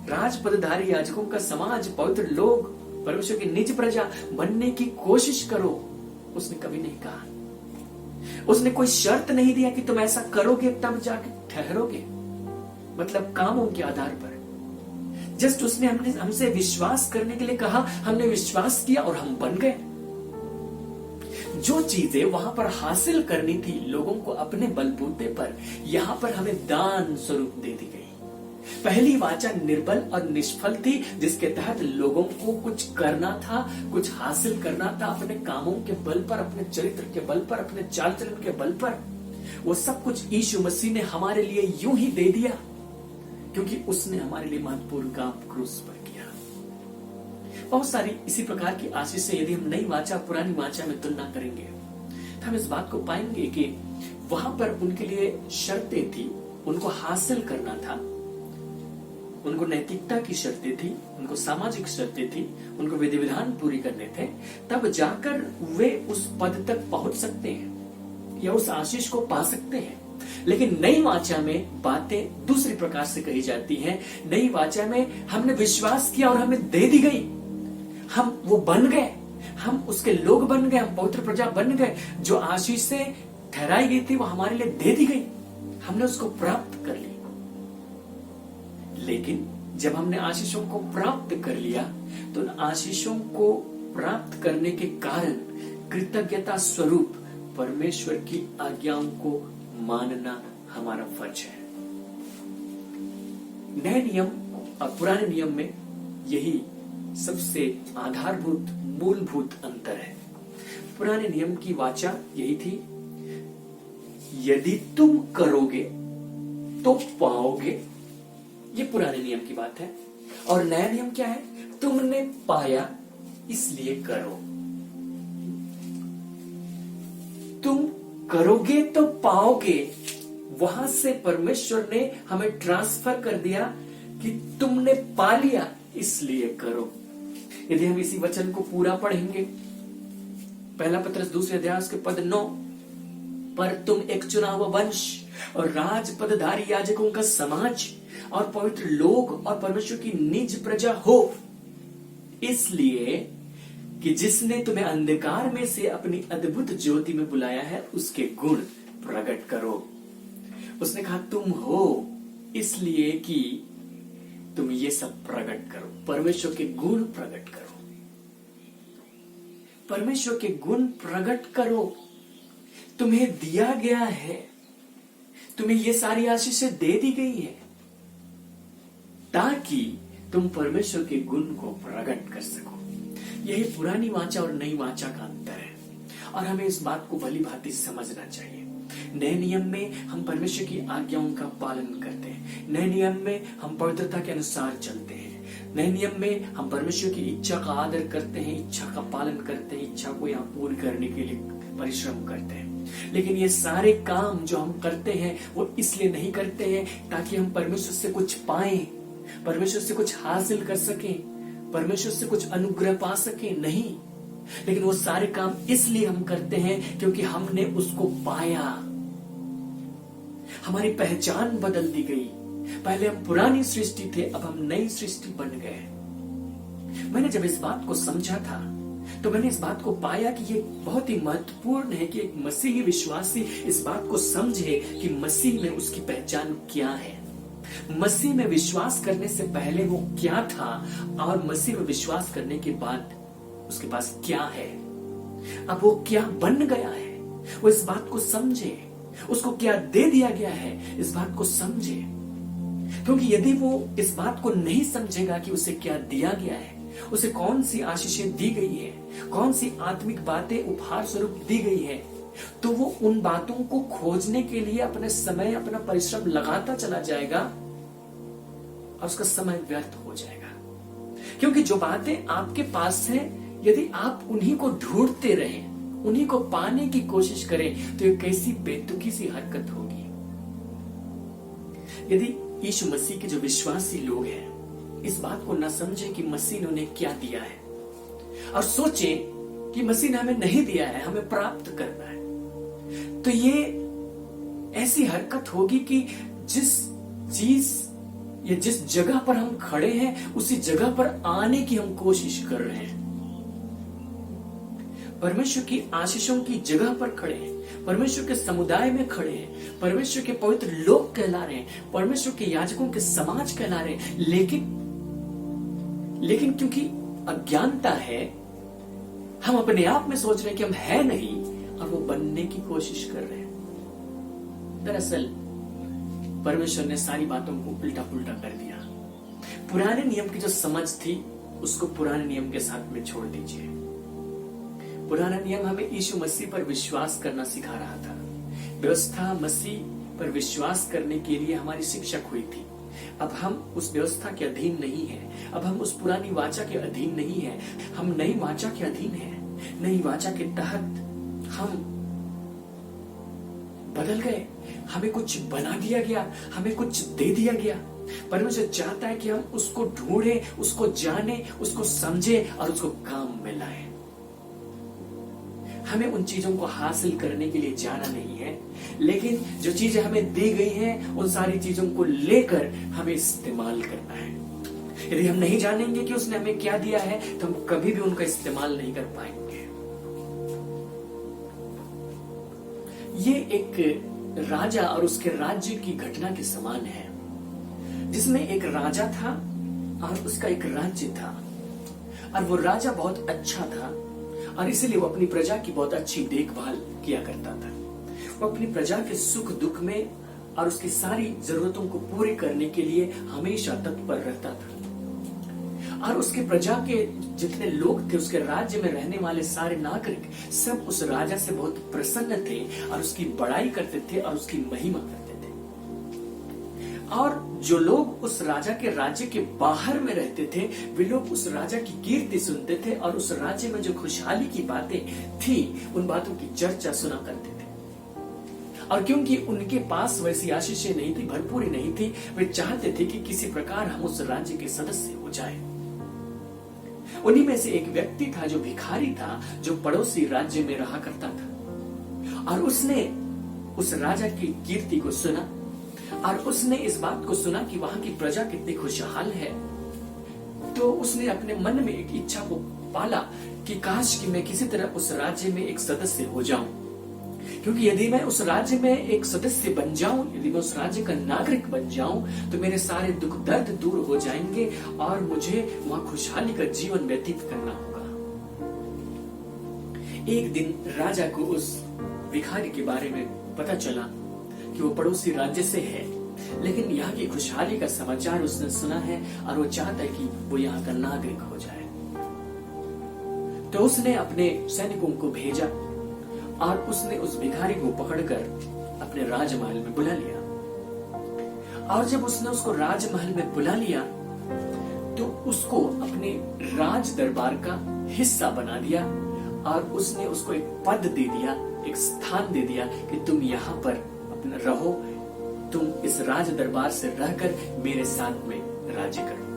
राजपदधारी याजकों का समाज, पवित्र लोग, परमेश्वर की निज प्रजा बनने की कोशिश करो, उसने कभी नहीं कहा। उसने कोई शर्त नहीं दिया कि तुम ऐसा करोगे तब जाके ठहरोगे, मतलब कामों के आधार पर। जस्ट उसने हमसे विश्वास करने के लिए कहा, हमने विश्वास किया और हम बन गए। जो चीजें वहां पर हासिल करनी थी लोगों को अपने बलबूते पर, यहां पर हमें दान स्वरूप दे दी गई। पहली वाचा निर्बल और निष्फल थी, जिसके तहत लोगों को कुछ करना था, कुछ हासिल करना था अपने कामों के बल पर, अपने चरित्र के बल पर, अपने चाल चलन के बल पर। वो सब कुछ यीशु मसीह ने हमारे लिए यूं ही दे दिया, क्योंकि उसने हमारे लिए महत्वपूर्ण काम क्रूस पर किया। बहुत सारी इसी प्रकार की आशीष यदि हम नई वाचा पुरानी वाचा में तुलना करेंगे तो हम इस बात को पाएंगे कि वहां पर उनके लिए शर्तें थी, उनको हासिल करना था, उनको नैतिकता की शर्तें थी, उनको सामाजिक शर्तें थी, उनको विधि विधान पूरी करने थे, तब जाकर वे उस पद तक पहुंच सकते हैं या उस आशीष को पा सकते हैं। लेकिन नई वाचा में बातें दूसरी प्रकार से कही जाती हैं। नई वाचा में हमने विश्वास किया और हमें दे दी गई, हम वो बन गए, हम उसके लोग बन गए, हम पवित्र प्रजा बन गए। जो आशीषें ठहराई गई थी वो हमारे लिए दे दी गई, हमने उसको प्राप्त कर ली। लेकिन जब हमने आशीषों को प्राप्त कर लिया तो उन आशीषों को प्राप्त करने के कारण कृतज्ञता स्वरूप परमेश्वर की आज्ञाओं को मानना हमारा फर्ज है। नए नियम और पुराने नियम में यही सबसे आधारभूत मूलभूत अंतर है। पुराने नियम की वाचा यही थी, यदि तुम करोगे तो पाओगे, ये पुराने नियम की बात है। और नया नियम क्या है, तुमने पाया इसलिए करो। तुम करोगे तो पाओगे, वहां से परमेश्वर ने हमें ट्रांसफर कर दिया कि तुमने पा लिया इसलिए करो। यदि हम इसी वचन को पूरा पढ़ेंगे, पहला पत्रस 2 अध्याय उसके पद 9, पर तुम एक चुना हुआ वंश और राजपदधारी याजकों का समाज और पवित्र लोग और परमेश्वर की निज प्रजा हो, इसलिए कि जिसने तुम्हें अंधकार में से अपनी अद्भुत ज्योति में बुलाया है उसके गुण प्रकट करो। उसने कहा तुम हो इसलिए कि तुम ये सब प्रकट करो, परमेश्वर के गुण प्रकट करो, परमेश्वर के गुण प्रकट करो। तुम्हें दिया गया है, तुम्हें ये सारी आशीषें दे दी गई है ताकि तुम परमेश्वर के गुण को प्रकट कर सको। यही पुरानी वाचा और नई वाचा का अंतर है, और हमें इस बात को भली भांति समझना चाहिए। नए नियम में हम परमेश्वर की आज्ञाओं का पालन करते हैं, नए नियम में हम पवित्रता के अनुसार चलते हैं, नए नियम में हम परमेश्वर की इच्छा का आदर करते हैं, इच्छा का पालन करते हैं, इच्छा को यहाँ पूर्ण करने के लिए परिश्रम करते हैं। लेकिन ये सारे काम जो हम करते हैं वो इसलिए नहीं करते हैं ताकि हम परमेश्वर से कुछ पाएं, परमेश्वर से कुछ हासिल कर सकें, परमेश्वर से कुछ अनुग्रह पा सकें। नहीं, लेकिन वो सारे काम इसलिए हम करते हैं क्योंकि हमने उसको पाया। हमारी पहचान बदल दी गई। पहले हम पुरानी सृष्टि थे, अब हम नई सृष्टि बन गए। मैंने जब इस बात को समझा था तो मैंने इस बात को पाया कि ये बहुत ही महत्वपूर्ण है कि एक मसीही विश्वासी इस बात को समझे कि मसीह में उसकी पहचान क्या है, मसीह में विश्वास करने से पहले वो क्या था और मसीह में विश्वास करने के बाद उसके पास क्या है, अब वो क्या बन गया है। वो इस बात को समझे, उसको क्या दे दिया गया है इस बात को समझे। क्योंकि यदि वो इस बात को नहीं समझेगा कि उसे क्या दिया गया है, उसे कौन सी आशीषें दी गई है, कौन सी आत्मिक बातें उपहार स्वरूप दी गई है, तो वो उन बातों को खोजने के लिए अपने समय, अपना परिश्रम लगाता चला जाएगा और उसका समय व्यर्थ हो जाएगा। क्योंकि जो बातें आपके पास हैं, यदि आप उन्हीं को ढूंढते रहें, उन्हीं को पाने की कोशिश करें, तो ये कैसी बेतुकी सी हरकत होगी। यदि यीशु मसीह के जो विश्वासी लोग हैं इस बात को न समझे कि मसीह ने उन्हें क्या दिया है और सोचे कि मसीह ने हमें नहीं दिया है, हमें प्राप्त करना है, तो ये ऐसी हरकत होगी कि जिस चीज या जिस जगह पर हम खड़े हैं उसी जगह पर आने की हम कोशिश कर रहे हैं। परमेश्वर की आशीषों की जगह पर खड़े हैं, परमेश्वर के समुदाय में खड़े हैं, परमेश्वर के पवित्र लोग कहला रहे हैं, परमेश्वर के याजकों के समाज कहला रहे हैं, लेकिन क्योंकि अज्ञानता है, हम अपने आप में सोच रहे हैं कि हम है नहीं और वो बनने की कोशिश कर रहे हैं। दरअसल परमेश्वर ने सारी बातों को उल्टा पुल्टा कर दिया। पुराने नियम की जो समझ थी उसको पुराने नियम के साथ में छोड़ दीजिए। पुराना नियम हमें यीशु मसीह पर विश्वास करना सिखा रहा था। व्यवस्था मसीह पर विश्वास करने के लिए हमारी शिक्षक हुई थी। अब हम उस व्यवस्था के अधीन नहीं है, अब हम उस पुरानी वाचा के अधीन नहीं है, हम नई वाचा के अधीन है। नई वाचा के तहत हम बदल गए, हमें कुछ बना दिया गया, हमें कुछ दे दिया गया। परमेश्वर चाहता है कि हम उसको ढूंढे, उसको जाने, उसको समझे और उसको काम में लाए। हमें उन चीजों को हासिल करने के लिए जाना नहीं है, लेकिन जो चीजें हमें दी गई हैं उन सारी चीजों को लेकर हमें इस्तेमाल करना है। यदि हम नहीं जानेंगे कि उसने हमें क्या दिया है तो हम कभी भी उनका इस्तेमाल नहीं कर पाएंगे। ये एक राजा और उसके राज्य की घटना के समान है, जिसमें एक राजा था और उसका एक राज्य था, और वो राजा बहुत अच्छा था और इसलिए वो अपनी प्रजा की बहुत अच्छी देखभाल किया करता था। वो अपनी प्रजा के सुख दुख में और उसकी सारी जरूरतों को पूरी करने के लिए हमेशा तत्पर रहता था। और उसके प्रजा के जितने लोग थे, उसके राज्य में रहने वाले सारे नागरिक सब उस राजा से बहुत प्रसन्न थे और उसकी बड़ाई करते थे और उसकी महिमा करते थे। और जो लोग उस राजा के राज्य के बाहर में रहते थे वे लोग उस राजा की कीर्ति सुनते थे और उस राज्य में जो खुशहाली की बातें थी उन बातों की चर्चा सुना करते थे। और क्योंकि उनके पास वैसी आशीषें नहीं थी, भरपूरी नहीं थी, वे चाहते थे कि किसी प्रकार हम उस राज्य के सदस्य हो जाए। उन्हीं में से एक व्यक्ति था जो भिखारी था, जो पड़ोसी राज्य में रहा करता था। और उसने उस राजा की कीर्ति को सुना और उसने इस बात को सुना कि वहां की प्रजा कितनी खुशहाल है। तो उसने अपने मन में एक इच्छा को पाला कि काश कि मैं किसी तरह उस राज्य में एक सदस्य हो जाऊं, क्योंकि यदि मैं उस राज्य में एक सदस्य बन जाऊं, यदि मैं उस राज्य का नागरिक बन जाऊं, तो मेरे सारे दुख दर्द दूर हो जाएंगे और मुझे वहां खुशहाली का जीवन व्यतीत करना होगा। एक दिन राजा को उस भिखारी के बारे में पता चला कि वो पड़ोसी राज्य से है, लेकिन यहाँ की खुशहाली का समाचार उसने सुना है और वो चाहता है कि वो यहाँ का नागरिक हो जाए। तो उसने अपने सैनिकों को भेजा और उसने उस भिखारी को पकड़कर अपने राजमहल में बुला लिया। और जब उसने उसको राजमहल में बुला लिया तो उसको अपने राज दरबार का हिस्सा बना दिया और उसने उसको एक पद दे दिया, एक स्थान दे दिया कि तुम यहाँ पर अपना रहो, तुम इस राज दरबार से रहकर मेरे साथ में राज्य करो।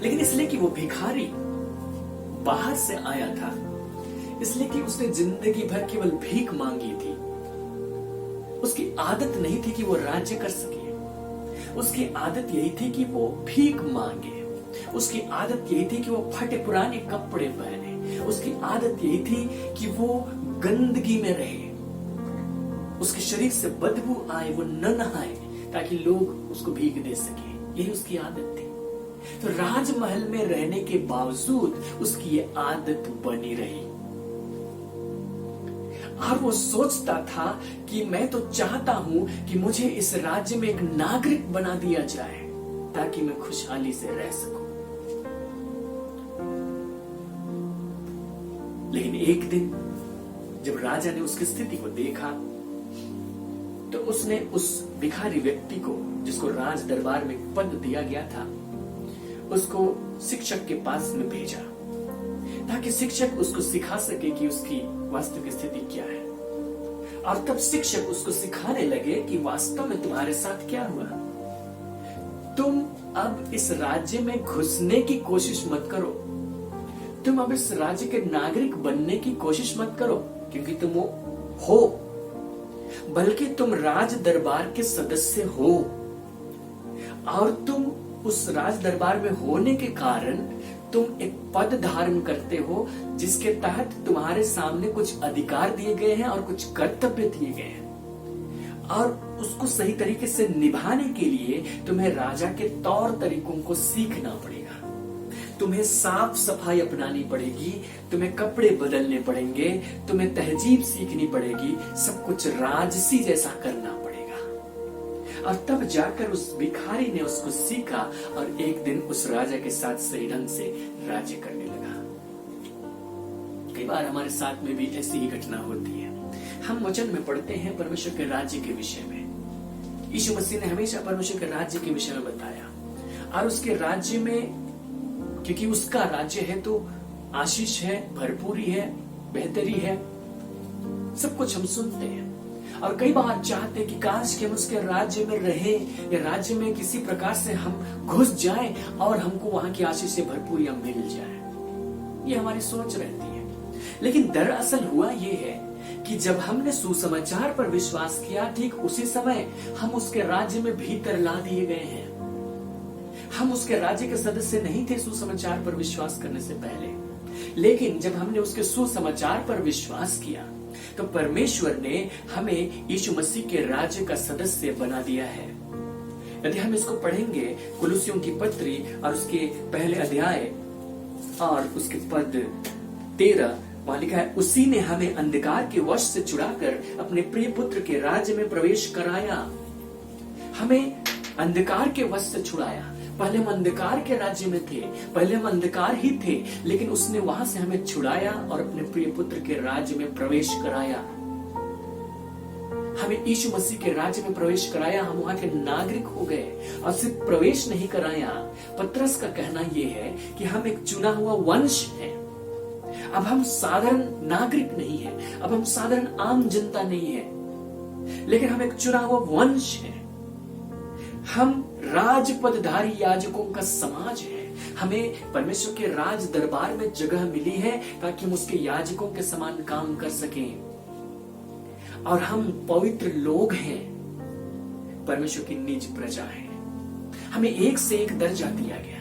लेकिन इसलिए कि वो भिखारी बाहर से आया था, इसलिए कि उसने जिंदगी भर केवल भीख मांगी थी। उसकी आदत नहीं थी कि वो राज्य कर सके। उसकी आदत यही थी कि वो भीख मांगे। उसकी आदत यही थी कि वो फटे पुराने कपड़े पहने। उसकी आदत यही थी कि वो गंदगी में रहे, उसके शरीर से बदबू आए, वो न नहाए ताकि लोग उसको भीख दे सके। यही उसकी आदत थी। तो राजमहल में रहने के बावजूद उसकी ये आदत बनी रही। और वो सोचता था कि मैं तो चाहता हूं कि मुझे इस राज्य में एक नागरिक बना दिया जाए ताकि मैं खुशहाली से रह सकूं। लेकिन एक दिन जब राजा ने उसकी स्थिति को देखा तो उसने उस भिखारी व्यक्ति को, जिसको राज दरबार में पद दिया गया था, उसको शिक्षक के पास में भेजा ताकि शिक्षक उसको सिखा सके कि उसकी वास्तविक स्थिति क्या है। और तब शिक्षक उसको सिखाने लगे कि वास्तव में तुम्हारे साथ क्या हुआ। तुम अब इस राज्य में घुसने की कोशिश मत करो, तुम अब इस राज्य के नागरिक बनने की कोशिश मत करो, क्योंकि तुम वो हो, बल्कि तुम राज दरबार के सदस्य हो। और तुम उस राज दरबार में होने के कारण तुम एक पद धारण करते हो जिसके तहत तुम्हारे सामने कुछ अधिकार दिए गए हैं और कुछ कर्तव्य दिए गए हैं। और उसको सही तरीके से निभाने के लिए तुम्हें राजा के तौर तरीकों को सीखना पड़ेगा। तुम्हें साफ सफाई अपनानी पड़ेगी, तुम्हें कपड़े बदलने पड़ेंगे, तुम्हें तहजीब सीखनी पड़ेगी, सब कुछ राजसी जैसा करना पड़ेगा। और तब जाकर उस भिखारी ने उसको सीखा और एक दिन उस राजा के साथ सही ढंग से राज्य करने लगा। कई बार हमारे साथ में भी ऐसी ही घटना होती है। हम वचन में पढ़ते हैं परमेश्वर के राज्य के विषय में। यीशु मसीह ने हमेशा परमेश्वर के राज्य के विषय में बताया। और उसके राज्य में, क्योंकि उसका राज्य है तो आशीष है, भरपूरी है, बेहतरी है, सब कुछ हम सुनते हैं। और कई बार चाहते कि काश कि हम उसके राज्य में रहें, या राज्य में किसी प्रकार से हम घुस जाएं और हमको वहां की आशीष से भरपूरियां मिल जाए। ये हमारी सोच रहती है। लेकिन दरअसल हुआ ये है कि जब हमने सुसमाचार पर विश्वास किया, ठीक उसी समय हम उसके राज्य में भीतर ला दिए गए हैं। हम उसके राज्य के सदस्य नहीं थे सुसमाचार पर विश्वास करने से पहले, लेकिन जब हमने उसके सुसमाचार पर विश्वास किया तो परमेश्वर ने हमें यीशु मसीह के राज्य का सदस्य बना दिया है। यदि हम इसको पढ़ेंगे, कुलुसियों की पत्री और उसके पहले अध्याय और उसके पद 13, वहां लिखा है, उसी ने हमें अंधकार के वश से छुड़ाकर अपने प्रिय पुत्र के राज्य में प्रवेश कराया। हमें अंधकार के वश से छुड़ाया। पहले हम अंधकार के राज्य में थे, पहले हम अंधकार ही थे, लेकिन उसने वहां से हमें छुड़ाया और अपने प्रिय पुत्र के राज्य में प्रवेश कराया। हमें यीशु मसीह के राज्य में प्रवेश कराया, हम वहां के नागरिक हो गए। और सिर्फ प्रवेश नहीं कराया, पतरस का कहना यह है कि हम एक चुना हुआ वंश है। अब हम साधारण नागरिक नहीं है, अब हम साधारण आम जनता नहीं है, लेकिन हम एक चुना हुआ वंश है। हम राजपदधारी याजकों का समाज है। हमें परमेश्वर के राज दरबार में जगह मिली है ताकि हम उसके याजकों के समान काम कर सकें। और हम पवित्र लोग हैं, परमेश्वर की निज प्रजा है। हमें एक से एक दर्जा दिया गया।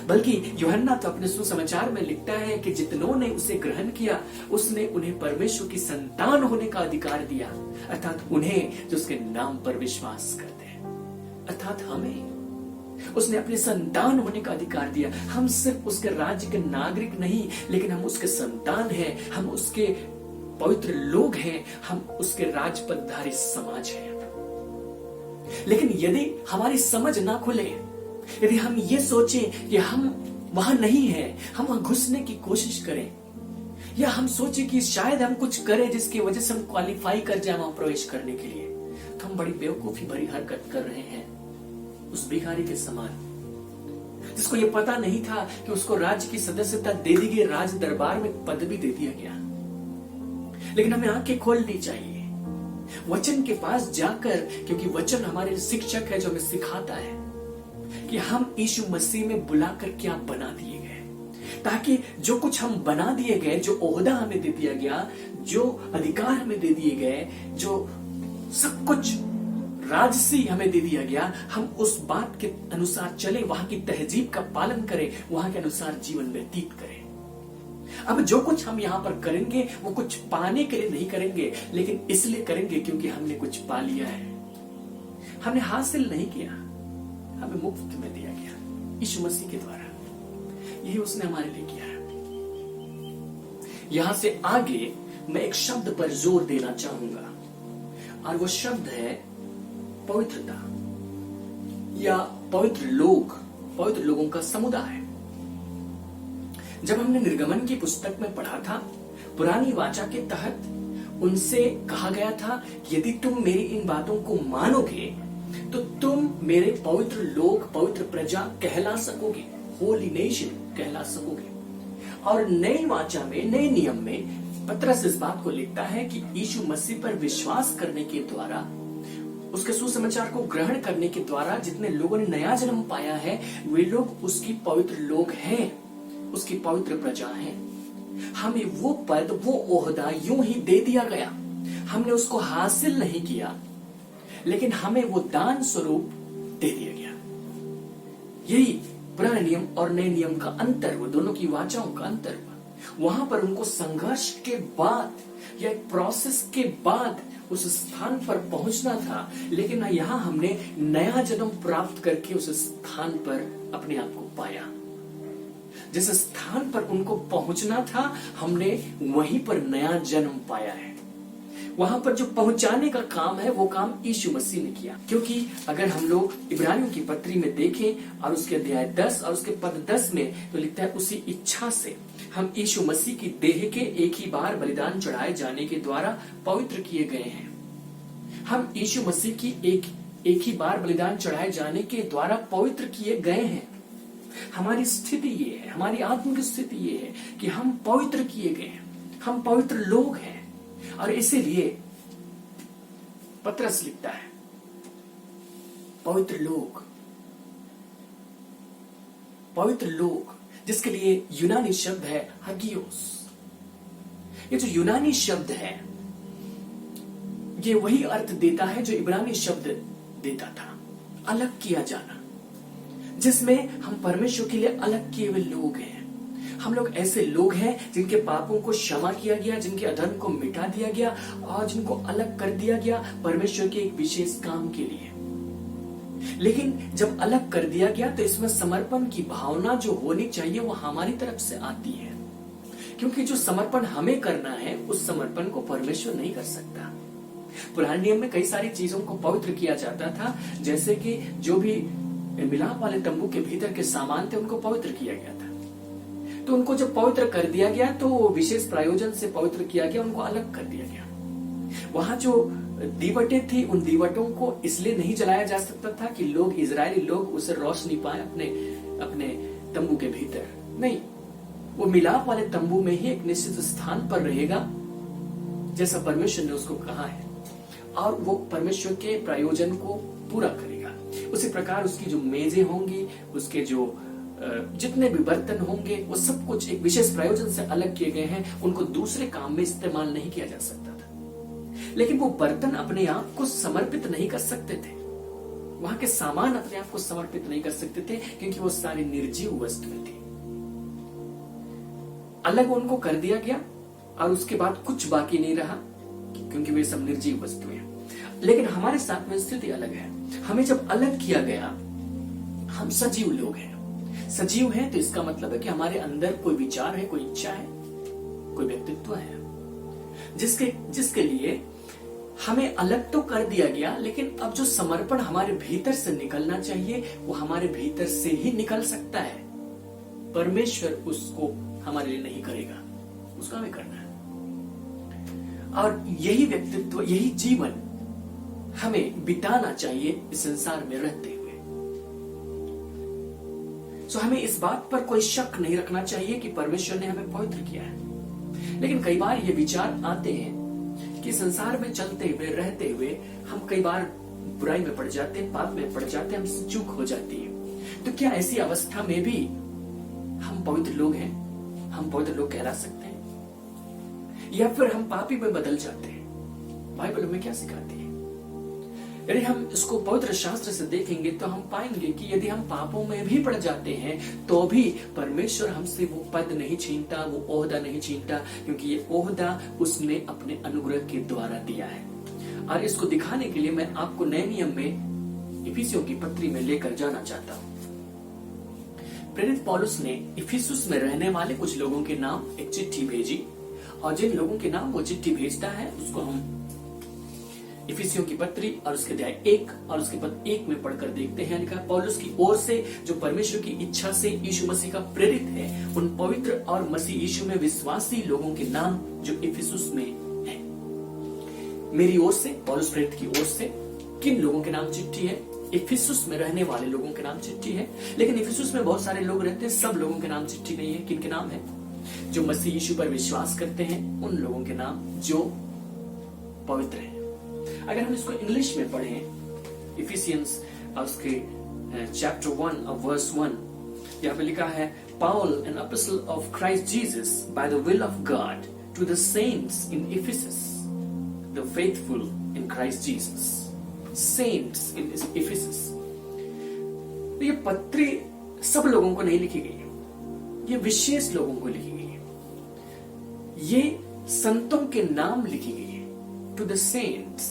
बल्कि यूहन्ना तो अपने सुसमाचार में लिखता है कि जितनों ने उसे ग्रहण किया, उसने उन्हें परमेश्वर की संतान होने का अधिकार दिया, अर्थात उन्हें जो उसके नाम पर विश्वास करते हैं, अर्थात हमें उसने अपने संतान होने का अधिकार दिया। हम सिर्फ उसके राज्य के नागरिक नहीं, लेकिन हम उसके संतान हैं, हम उसके पवित्र लोग हैं, हम उसके राजपदधारी समाज हैं। लेकिन यदि हमारी समझ ना खुले, यदि हम ये सोचें कि हम वहां नहीं हैं, हम वहां घुसने की कोशिश करें, या हम सोचें कि शायद हम कुछ करें जिसकी वजह से हम क्वालिफाई कर जाए वहां प्रवेश करने के लिए, तो हम बड़ी बेवकूफी भरी हरकत कर रहे हैं, उस भिखारी के समान, जिसको ये पता नहीं था कि उसको राज्य की सदस्यता दे दी गई, राज दरबार में पद भी दे दिया गया। लेकिन हमें आंखें खोलनी चाहिए वचन के पास जाकर, क्योंकि वचन हमारे शिक्षक है जो हमें सिखाता है कि हम यीशु मसीह में बुलाकर क्या बना दिए गए, ताकि जो कुछ हम बना दिए गए, जो ओहदा हमें दे दिया गया, जो अधिकार हमें दे दिए गए, जो सब कुछ राजसी हमें दे दिया गया, हम उस बात के अनुसार चले, वहां की तहजीब का पालन करें, वहां के अनुसार जीवन व्यतीत करें। अब जो कुछ हम यहां पर करेंगे वो कुछ पाने के लिए नहीं करेंगे, लेकिन इसलिए करेंगे क्योंकि हमने कुछ पा लिया है। हमने हासिल नहीं किया, हमें मुफ्त में दिया गया यीशु मसीह के द्वारा। यही उसने हमारे लिए किया है। यहां से आगे मैं एक शब्द पर जोर देना चाहूंगा, और वो शब्द है पवित्रता या पवित्र लोग, पवित्र लोगों का समुदाय। जब हमने निर्गमन की पुस्तक में पढ़ा था, पुरानी वाचा के तहत उनसे कहा गया था, यदि तुम मेरी इन बातों को मानोगे तो तुम मेरे पवित्र लोग, पवित्र प्रजा कहला सकोगे, होली नेशन कहला सकोगे। और नई वाचा में, नए नियम में पतरस इस बात को लिखता है कि यीशु मसीह पर विश्वास करने के द्वारा, उसके सुसमाचार को ग्रहण करने के द्वारा जितने लोगों ने नया जन्म पाया है, वे लोग उसकी पवित्र लोग हैं, उसकी पवित्र प्रजा है। हमें वो पद, वो ओहदा यूं ही दे दिया गया। हमने उसको हासिल नहीं किया, लेकिन हमें वो दान स्वरूप दे दिया गया। यही पुराने नियम और नए नियम का अंतर, वो दोनों की वाचाओं का अंतर हुआ। वहां पर उनको संघर्ष के बाद या एक प्रोसेस के बाद उस स्थान पर पहुंचना था, लेकिन यहाँ हमने नया जन्म प्राप्त करके उस स्थान पर अपने आप को पाया। जिस स्थान पर उनको पहुंचना था, हमने वहीं पर नया जन्म पाया है। वहां पर जो पहुंचाने का काम है, वो काम यीशु मसीह ने किया। क्योंकि अगर हम लोग इब्रानियों की पत्री में देखें और उसके अध्याय 10 और उसके पद 10 में, तो लिखता है, उसी इच्छा से हम यीशु मसीह की देह के एक ही बार बलिदान चढ़ाए जाने के द्वारा पवित्र किए गए हैं। हम यीशु मसीह की एक ही बार बलिदान चढ़ाए जाने के द्वारा पवित्र किए गए हैं। हमारी स्थिति ये है, हमारी आत्मिक स्थिति ये है कि हम पवित्र किए गए हैं, हम पवित्र लोग हैं। और इसीलिए पतरस लिखता है, पवित्र लोग, पवित्र लोग, जिसके लिए यूनानी शब्द है हागियोस। ये जो यूनानी शब्द है, ये वही अर्थ देता है जो इब्रानी शब्द देता था, अलग किया जाना, जिसमें हम परमेश्वर के लिए अलग किए हुए लोग हैं। हम लोग ऐसे लोग हैं जिनके पापों को क्षमा किया गया, जिनके अधर्म को मिटा दिया गया और जिनको अलग कर दिया गया परमेश्वर के एक विशेष काम के लिए। लेकिन जब अलग कर दिया गया तो इसमें समर्पण की भावना जो होनी चाहिए वो हमारी तरफ से आती है, क्योंकि जो समर्पण हमें करना है उस समर्पण को परमेश्वर नहीं कर सकता। पुराने नियम में कई सारी चीजों को पवित्र किया जाता था, जैसे कि जो भी मिलाप वाले तंबू के भीतर के सामान थे उनको पवित्र किया गया था। तो उनको जब पवित्र कर दिया गया तो विशेष प्रयोजन से पवित्र किया गया, उनको अलग कर दिया गया। वहां जो दीवटें थी, उन दीवटों को इसलिए नहीं जलाया जा सकता था कि लोग, इजरायली लोग उसे रोशनी पाए अपने तंबू के भीतर। नहीं, वो मिलाप वाले तंबू में ही एक निश्चित स्थान पर रहेगा, जैसा परमेश्वर ने उसको कहा है, और वो परमेश्वर के प्रयोजन को पूरा करेगा। उसी प्रकार उसकी जो मेजें होंगी, उसके जो जितने भी बर्तन होंगे, वो सब कुछ एक विशेष प्रयोजन से अलग किए गए हैं। उनको दूसरे काम में इस्तेमाल नहीं किया जा सकता था। लेकिन वो बर्तन अपने आप को समर्पित नहीं कर सकते थे, वहां के सामान अपने आप को समर्पित नहीं कर सकते थे, क्योंकि वो सारी निर्जीव वस्तुएं थी। अलग उनको कर दिया गया और उसके बाद कुछ बाकी नहीं रहा, क्योंकि वे सब निर्जीव वस्तुएं हैं। लेकिन हमारे साथ में स्थिति अलग है। हमें जब अलग किया गया, हम सजीव लोग हैं। सजीव हैं तो इसका मतलब है कि हमारे अंदर कोई विचार है, कोई इच्छा है, कोई व्यक्तित्व है, जिसके लिए हमें अलग तो कर दिया गया, लेकिन अब जो समर्पण हमारे भीतर से निकलना चाहिए वो हमारे भीतर से ही निकल सकता है। परमेश्वर उसको हमारे लिए नहीं करेगा, उसको हमें करना है। और यही व्यक्तित्व, यही जीवन हमें बिताना चाहिए इस संसार में रहते हुए। तो हमें इस बात पर कोई शक नहीं रखना चाहिए कि परमेश्वर ने हमें पवित्र किया है। लेकिन कई बार ये विचार आते हैं कि संसार में चलते हुए, रहते हुए हम कई बार बुराई में पड़ जाते हैं, पाप में पड़ जाते हैं, हमसे चूक हो जाती है। तो क्या ऐसी अवस्था में भी हम पवित्र लोग हैं? हम पवित्र लोग कहला सकते हैं, या फिर हम पापी में बदल जाते हैं? बाइबल हमें क्या सिखाती है? यदि हम इसको पवित्र शास्त्र से देखेंगे तो हम पाएंगे कि यदि हम पापों में भी पड़ जाते हैं तो भी परमेश्वर हमसे वो पद नहीं छीनता, वो ओहदा नहीं छीनता, क्योंकि ये ओहदा उसने अपने अनुग्रह के द्वारा दिया है। और इसको दिखाने के लिए मैं आपको नए नियम में इफिसियों की पत्री में लेकर जाना चाहता हूं। प्रेरित पौलुस ने इफिसुस में रहने वाले कुछ लोगों के नाम एक चिट्ठी भेजी, और जिन लोगों के नाम वो चिट्ठी भेजता है उसको हम इफिसियों की पत्री और उसके अध्याय 1 और उसके पद 1 में पढ़कर देखते हैं। लिखा है, पौलुस की ओर से जो परमेश्वर की इच्छा से यीशु मसीह का प्रेरित है, उन पवित्र और मसीह यीशु में विश्वासी लोगों के नाम जो इफिसुस में है। मेरी ओर से, पौलुस प्रेरित की ओर से किन लोगों के नाम चिट्ठी है? इफिसुस में रहने वाले लोगों के नाम चिट्ठी है। लेकिन इफिसुस में बहुत सारे लोग रहते हैं, सब लोगों के नाम चिट्ठी नहीं है। किन के नाम है? जो मसीह यीशु पर विश्वास करते हैं, उन लोगों के नाम जो पवित्र है। अगर हम इसको इंग्लिश में पढ़ें, इफिसियंस उसके चैप्टर 1 और वर्स 1, यहाँ पे लिखा है, Paul, an apostle of Christ Jesus, by the will of God, to the saints in Ephesus, the faithful in Christ Jesus. Saints in Ephesus. ये पत्री सब लोगों को नहीं लिखी गई है, ये विशेष लोगों को लिखी गई है। ये संतों के नाम लिखी गई है, टू द सेंट्स,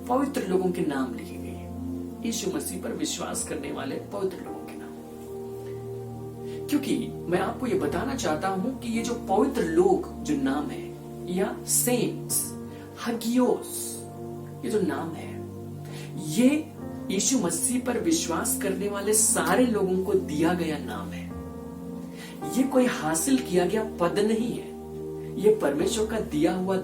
पवित्र लोगों के नाम लिखे गए हैं, यीशु मसीह पर विश्वास करने वाले पवित्र लोगों के नाम। क्योंकि मैं आपको ये बताना चाहता हूं कि ये जो पवित्र लोग जो नाम है, या सेंट्स, हगियोस, ये जो नाम है, ये यीशु मसीह पर विश्वास करने वाले सारे लोगों को दिया गया नाम है। ये कोई हासिल किया गया पद नहीं है, ये परमेश्वर का दिया हुआ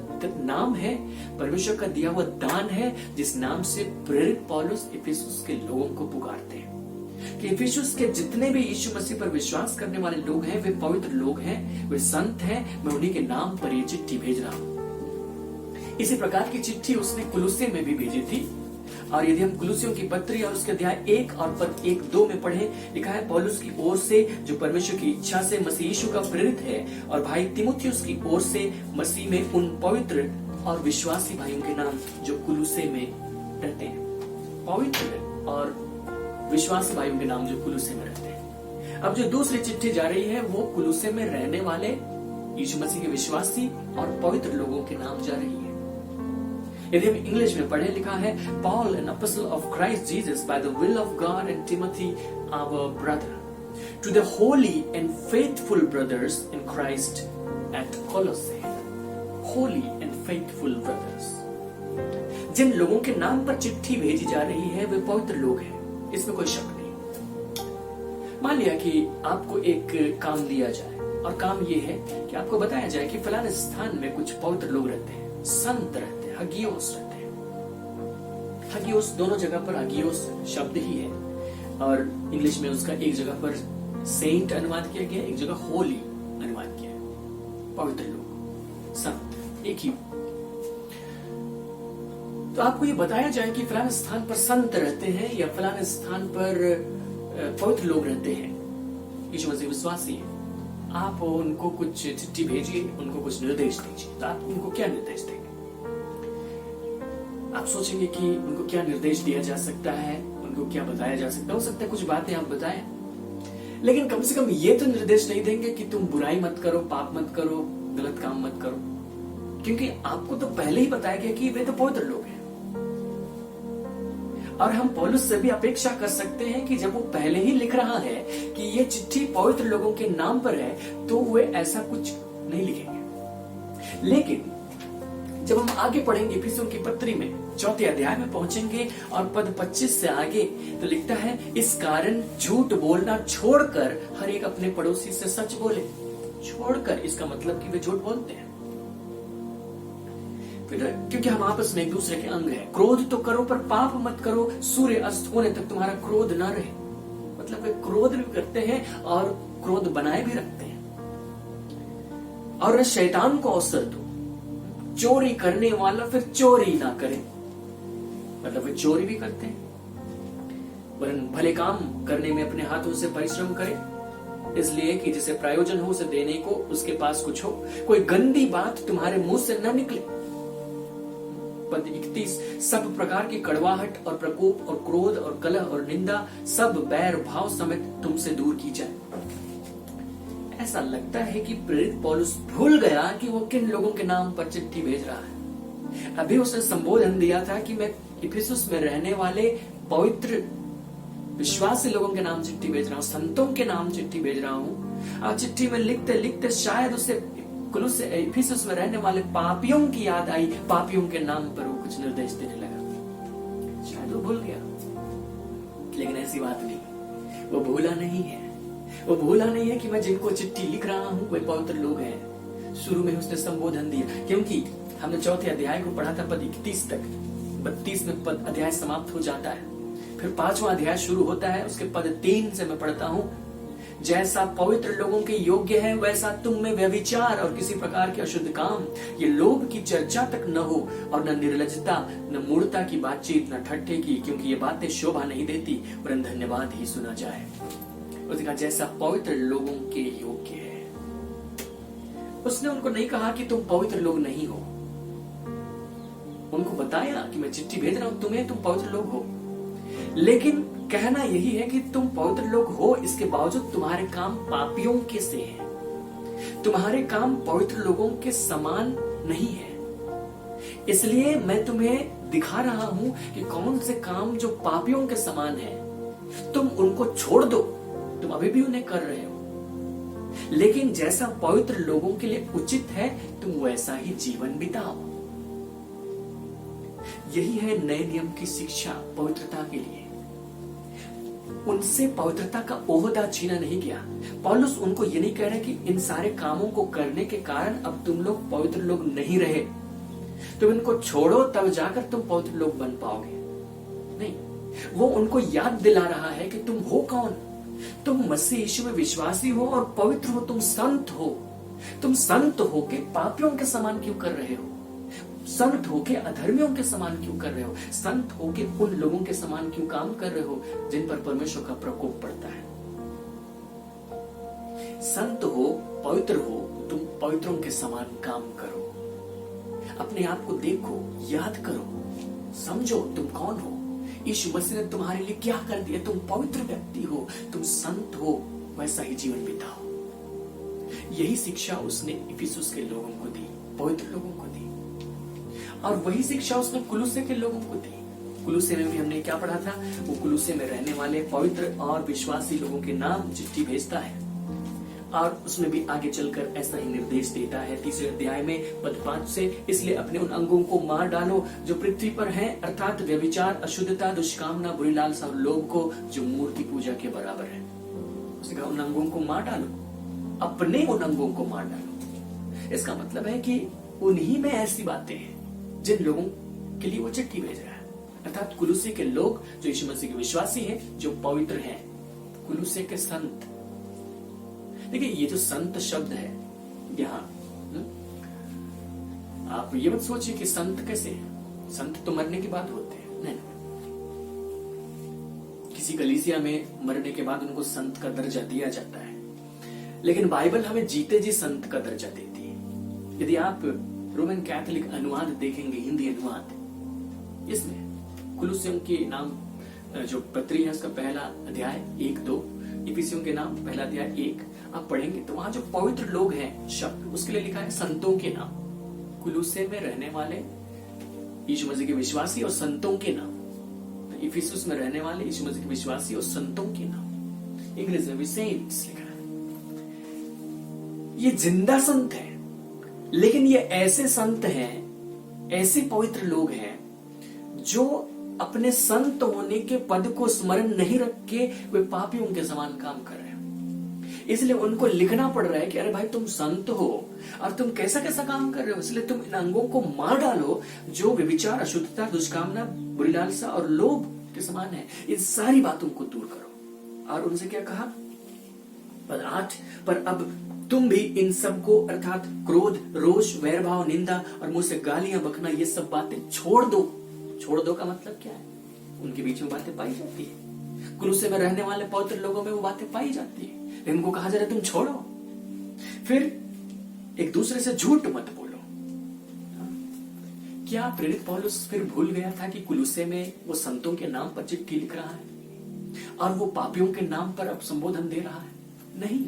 नाम है, परमेश्वर का दिया हुआ दान है, जिस नाम से प्रेरित पौलुस इफिसुस के लोगों को पुकारते हैं कि इफिसुस के जितने भी यीशु मसीह पर विश्वास करने वाले लोग हैं, वे पवित्र लोग हैं, वे संत हैं। मैं उन्हीं के नाम पर ये चिट्ठी भेज रहा हूं। इसी प्रकार की चिट्ठी उसने कुलुसे में भी भेजी थी। और यदि हम कुलुसियों की पत्री और उसके अध्याय 1 और पद 1-2 में पढ़ें, लिखा है, पौलुस की ओर से जो परमेश्वर की इच्छा से मसीह यीशु का प्रेरित है, और भाई तिमुथियुस की ओर से मसीह में उन पवित्र और विश्वासी भाइयों के नाम जो कुलुसे में रहते हैं। पवित्र और विश्वासी भाइयों के नाम जो कुलुसे में रहते हैं। अब जो दूसरी चिट्ठी जा रही है वो कुलुसे में रहने वाले यीशु मसीह के विश्वासी और पवित्र लोगों के नाम जा रही है। यदि हम इंग्लिश में पढ़े, लिखा है, Paul, an apostle of Christ Jesus, by the will of God, and Timothy, our brother, to the holy and faithful brothers in Christ at Colossae. Holy and faithful brothers. जिन लोगों के नाम पर चिट्ठी भेजी जा रही है वे पवित्र लोग हैं, इसमें कोई शक नहीं। मान लिया कि आपको एक काम दिया जाए, और काम ये है कि आपको बताया जाए कि फलाने स्थान में कुछ पवित्र लोग रहते हैं, संत रहते हैं, हगियोस रहते हैं। हगियोस दोनों जगह पर हगियोस शब्द ही है, और इंग्लिश में उसका एक जगह पर सेंट अनुवाद किया गया, एक जगह होली अनुवाद किया है। पवित्र लोग, संत, एक ही। तो आपको ये बताया जाए कि फलाने स्थान पर संत रहते हैं या फलाने स्थान पर पवित्र लोग रहते हैं, यीशु मसीह विश्वासी है, आप उनको कुछ चिट्ठी भेजिए, उनको कुछ निर्देश दीजिए। तो आप उनको क्या निर्देश देंगे? आप सोचेंगे कि उनको क्या निर्देश दिया जा सकता है, उनको क्या बताया जा सकता है। हो सकता है कुछ बातें आप बताएं, लेकिन कम से कम ये तो निर्देश नहीं देंगे कि तुम बुराई मत करो, पाप मत करो, गलत काम मत करो, क्योंकि आपको तो पहले ही बताया गया कि वे तो पवित्र लोग हैं। और हम पौलुस से भी अपेक्षा कर सकते हैं कि जब वो पहले ही लिख रहा है कि ये चिट्ठी पवित्र लोगों के नाम पर है, तो वे ऐसा कुछ नहीं लिखेंगे। लेकिन जब हम आगे पढ़ेंगे इफिसियों की पत्री में 4 अध्याय में पहुंचेंगे और पद 25 से आगे, तो लिखता है, इस कारण झूठ बोलना छोड़कर हर एक अपने पड़ोसी से सच बोले। छोड़कर, इसका मतलब कि वे झूठ बोलते हैं। क्योंकि हम आपस में एक दूसरे के अंग हैं। क्रोध तो करो पर पाप मत करो, सूर्य अस्त होने तक तुम्हारा क्रोध न रहे। मतलब वे क्रोध भी करते हैं और क्रोध बनाए भी रखते हैं। और न शैतान को अवसर दो, चोरी करने वाला फिर चोरी ना करे। मतलब वे चोरी भी करते हैं, वरन भले काम करने में अपने हाथों से परिश्रम करे। इसलिए कि जिसे प्रयोजन हो उसे देने को उसके पास कुछ हो, कोई गंदी बात तुम्हारे मुंह से न निकले। पद 31, सब प्रकार की कड़वाहट और प्रकोप और क्रोध और कलह और निंदा सब बैर भाव समेत तुमसे दूर की जाए। ऐसा लगता है कि प्रेरित पौलुस भूल गया कि वो किन लोगों के नाम पर चिट्ठी भेज रहा है। अभी उसने संबोधन दिया था कि मैं इफिसुस में रहने वाले पवित्र विश्वासी लोगों के नाम चिट्ठी भेज रहा हूँ, संतों के नाम चिट्ठी भेज रहा हूँ। और चिट्ठी में लिखते लिखते शायद उसे कुलुस्से इफिसुस में रहने वाले पापियों की याद आई, पापियों के नाम पर वो कुछ निर्देश देने लगा। शायद वो भूल गया, लेकिन ऐसी बात नहीं, वो भूला नहीं है। वो भूला नहीं है कि मैं जिनको चिट्ठी लिख रहा हूँ वे पवित्र लोग हैं। शुरू में उसने संबोधन दिया, क्योंकि हमने चौथे अध्याय को पढ़ा था पद 31 तक, 32 में पद अध्याय समाप्त हो जाता है। फिर 5वां अध्याय शुरू होता है, उसके पद 3 से मैं पढ़ता हूँ। जैसा पवित्र लोगों के योग्य है वैसा तुम में व्यभिचार और किसी प्रकार के अशुद्ध काम, ये लोभ की चर्चा तक न हो, और न निर्लज्जता, न मूढ़ता की बातचीत, न ठट्ठे की, क्योंकि ये बातें शोभा नहीं देती, वरन धन्यवाद ही सुना जाए। उसने कहा जैसा पवित्र लोगों के योग्य है। उसने उनको नहीं कहा कि तुम पवित्र लोग नहीं हो, उनको बताया कि मैं चिट्ठी भेज रहा हूं तुम्हें, तुम पवित्र लोग हो। लेकिन कहना यही है कि तुम पवित्र लोग हो, इसके बावजूद तुम्हारे काम पापियों के से हैं। तुम्हारे काम पवित्र लोगों के समान नहीं है। इसलिए मैं तुम्हें दिखा रहा हूं कि कौन से काम जो पापियों के समान है, तुम उनको छोड़ दो। तुम अभी भी उन्हें कर रहे हो, लेकिन जैसा पवित्र लोगों के लिए उचित है तुम वैसा ही जीवन बिताओ। यही है नए नियम की शिक्षा पवित्रता के लिए। उनसे पवित्रता का ओहदा छीना नहीं गया। पौलुस उनको ये नहीं कह रहे कि इन सारे कामों को करने के कारण अब तुम लोग पवित्र लोग नहीं रहे, तुम इनको छोड़ो तब जाकर तुम पवित्र लोग बन पाओगे। नहीं, वो उनको याद दिला रहा है कि तुम हो कौन। तुम मसीह यीशु में विश्वासी हो और पवित्र हो, तुम संत हो। तुम संत हो के पापियों के समान क्यों कर रहे हो? संत होके अधर्मियों के समान क्यों कर रहे हो? संत होके उन लोगों के समान क्यों काम कर रहे हो जिन पर परमेश्वर का प्रकोप पड़ता है? संत हो, पवित्र हो, तुम पवित्रों के समान काम करो। अपने आप को देखो, याद करो, समझो तुम कौन हो। यीशु मसीह ने तुम्हारे लिए क्या कर दिया। तुम पवित्र व्यक्ति हो, तुम संत हो, वैसा ही जीवन बिताओ। यही शिक्षा उसने इफिसुस के लोगों को दी, पवित्र लोगों को दी, और वही शिक्षा उसने कुलुस्से के लोगों को दी। कुलुस्से में भी हमने क्या पढ़ा था? वो कुलुस्से में रहने वाले पवित्र और विश्वासी लोगों के नाम चिट्ठी भेजता है, और उसमें भी आगे चलकर ऐसा ही निर्देश देता है 3 अध्याय में पद 5 से, इसलिए अपने उन अंगों को मार डालो जो पृथ्वी पर हैं, अर्थात व्यभिचार, अशुद्धता, दुष्कामना, बुरी लालसा और लोभ को, जो मूर्ति पूजा के बराबर है। उसने कहा उन अंगों को मार डालो, अपने उन अंगों को मार डालो। इसका मतलब है कि उन्हीं में ऐसी बातें हैं जिन लोगों के लिए वो चिट्ठी भेज रहा है, अर्थात कुलुस्से के लोग जो यीशु मसीह के विश्वासी हैं, जो पवित्र हैं, कुलुस्से के संत। देखिए ये जो संत शब्द है यहाँ, आप ये मत सोचिए कि संत कैसे हैं। संत तो मरने के बाद होते हैं, नहीं। किसी कलीसिया में मरने के बाद उनको संत का दर्जा दिया जाता है, लेकिन बाइबल हमें जीते जी संत का दर्जा देती है। यदि आप रोमन कैथोलिक अनुवाद देखेंगे, हिंदी अनुवाद, इसमें कुलुस्सियों के नाम जो पत्री है उसका पहला अध्याय 1-2, इफिसियों के नाम पहला अध्याय 1 आप पढ़ेंगे तो वहां जो पवित्र लोग हैं शब्द उसके लिए लिखा है संतों के नाम। कुलुस्से में रहने वाले यीशु मसीह के विश्वासी और संतों के नाम, इफिसुस में रहने वाले यीशु मसीह के विश्वासी और संतों के नाम, इंग्लिश में भी सेंट्स लिखा है। ये जिंदा संत है, लेकिन ये ऐसे संत हैं, ऐसे पवित्र लोग हैं जो अपने संत होने के पद को स्मरण नहीं रख के वे पापियों के समान काम कर रहे हैं। इसलिए उनको लिखना पड़ रहा है कि अरे भाई तुम संत हो और तुम कैसा कैसा काम कर रहे हो, इसलिए तुम इन अंगों को मार डालो जो व्यभिचार, अशुद्धता, दुष्कामना, बुरी लालसा और लोभ के समान है। इन सारी बातों को दूर करो। और उनसे क्या कहा? पद 8, पर अब तुम भी इन सबको अर्थात क्रोध, रोष, वैरभाव, निंदा और मुंह से गालियां बकना, ये सब बातें छोड़ दो। छोड़ दो का मतलब क्या है? उनके बीच में बातें पाई जाती है, कुलुस्से में रहने वाले पवित्र लोगों में वो बातें पाई जाती है। लेकिन उनको कहा जा रहा है तुम छोड़ो। फिर एक दूसरे से झूठ मत बोलो। क्या प्रेरित पौलुस फिर भूल गया था कि कुलुसे में वो संतों के नाम पर चिट्ठी लिख रहा है और वो पापियों के नाम पर अब संबोधन दे रहा है? नहीं,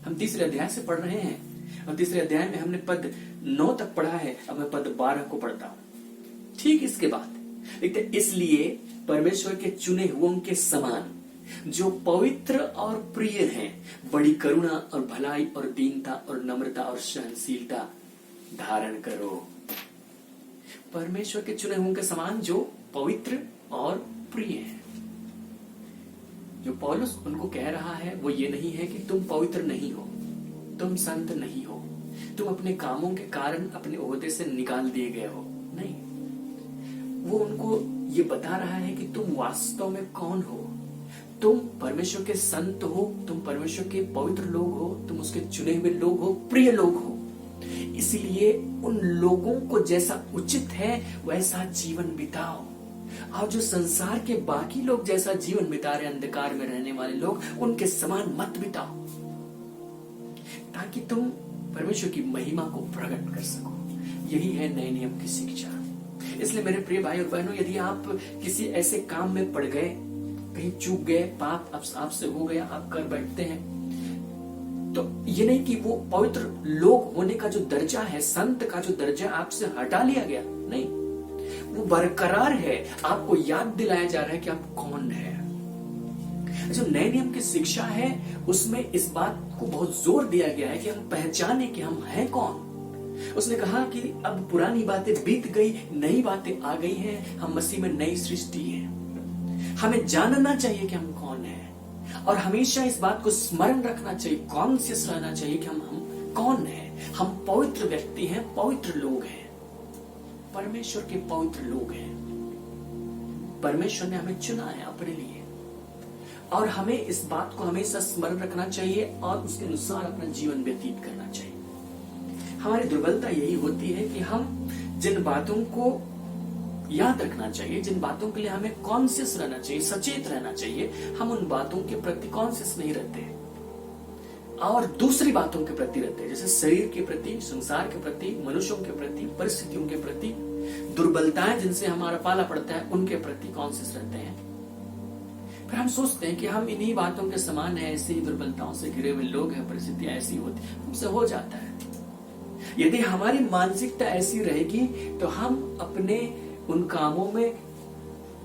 हम तीसरे अध्याय से पढ़ रहे हैं और तीसरे अध्याय में हमने पद 9 तक पढ़ा है। अब मैं पद 12 को पढ़ता हूं। ठीक इसके बाद लिखते, इसलिए परमेश्वर के चुने हुओं के समान जो पवित्र और प्रिय हैं, बड़ी करुणा और भलाई और दीनता और नम्रता और सहनशीलता धारण करो। परमेश्वर के चुने हुओं के समान जो पवित्र और प्रिय हैं। जो पौलुस उनको कह रहा है वो ये नहीं है कि तुम पवित्र नहीं हो, तुम संत नहीं हो, तुम अपने कामों के कारण अपने ओहदे से निकाल दिए गए हो। नहीं, वो उनको ये बता रहा है कि तुम वास्तव में कौन हो। तुम परमेश्वर के संत हो, तुम परमेश्वर के पवित्र लोग हो, तुम उसके चुने हुए लोग हो, प्रिय लोग हो। इसीलिए उन लोगों को जैसा उचित है वैसा जीवन बिताओ। और जो संसार के बाकी लोग जैसा जीवन बिता रहे, अंधकार में रहने वाले लोग, उनके समान मत बिताओ, ताकि तुम परमेश्वर की महिमा को प्रकट कर सको। यही है नए नियम की शिक्षा। इसलिए मेरे प्रिय भाई और बहनों, यदि आप किसी ऐसे काम में पड़ गए, कहीं चूक गए, पाप आपसे हो गया, आप कर बैठते हैं, तो ये नहीं कि वो पवित्र लोग होने का जो दर्जा है, संत का जो दर्जा आपसे हटा लिया गया, नहीं, वो बरकरार है। आपको याद दिलाया जा रहा है कि आप कौन है। जो नए नियम की शिक्षा है उसमें इस बात को बहुत जोर दिया गया है कि हम पहचाने कि हम हैं कौन। उसने कहा कि अब पुरानी बातें बीत गई, नई बातें आ गई हैं, हम मसीह में नई सृष्टि हैं। हमें जानना चाहिए कि हम कौन हैं और हमेशा इस बात को स्मरण रखना चाहिए, कॉन्शियस रहना चाहिए कि हम कौन हैं। हम पवित्र व्यक्ति हैं, पवित्र लोग हैं, परमेश्वर के पवित्र लोग हैं। परमेश्वर ने हमें चुना है अपने लिए और हमें इस बात को हमेशा स्मरण रखना चाहिए और उसके अनुसार अपना जीवन व्यतीत करना चाहिए। हमारी दुर्बलता यही होती है कि हम जिन बातों को याद रखना चाहिए, जिन बातों के लिए हमें कॉन्शियस रहना चाहिए, सचेत रहना चाहिए, हम उन बातों के प्रति कॉन्शियस नहीं रहते और दूसरी बातों के प्रति रहते हैं, जैसे शरीर के प्रति, संसार के प्रति, मनुष्यों के प्रति, परिस्थितियों के प्रति, दुर्बलताएं जिनसे हमारा पाला पड़ता है उनके प्रति कॉन्शियस रहते हैं। फिर हम सोचते हैं कि हम इन्हीं बातों के समान है, ऐसी ही दुर्बलताओं से घिरे हुए लोग हैं, परिस्थितियां ऐसी होती, हमसे हो जाता है। यदि हमारी मानसिकता ऐसी रहेगी तो हम अपने उन कामों में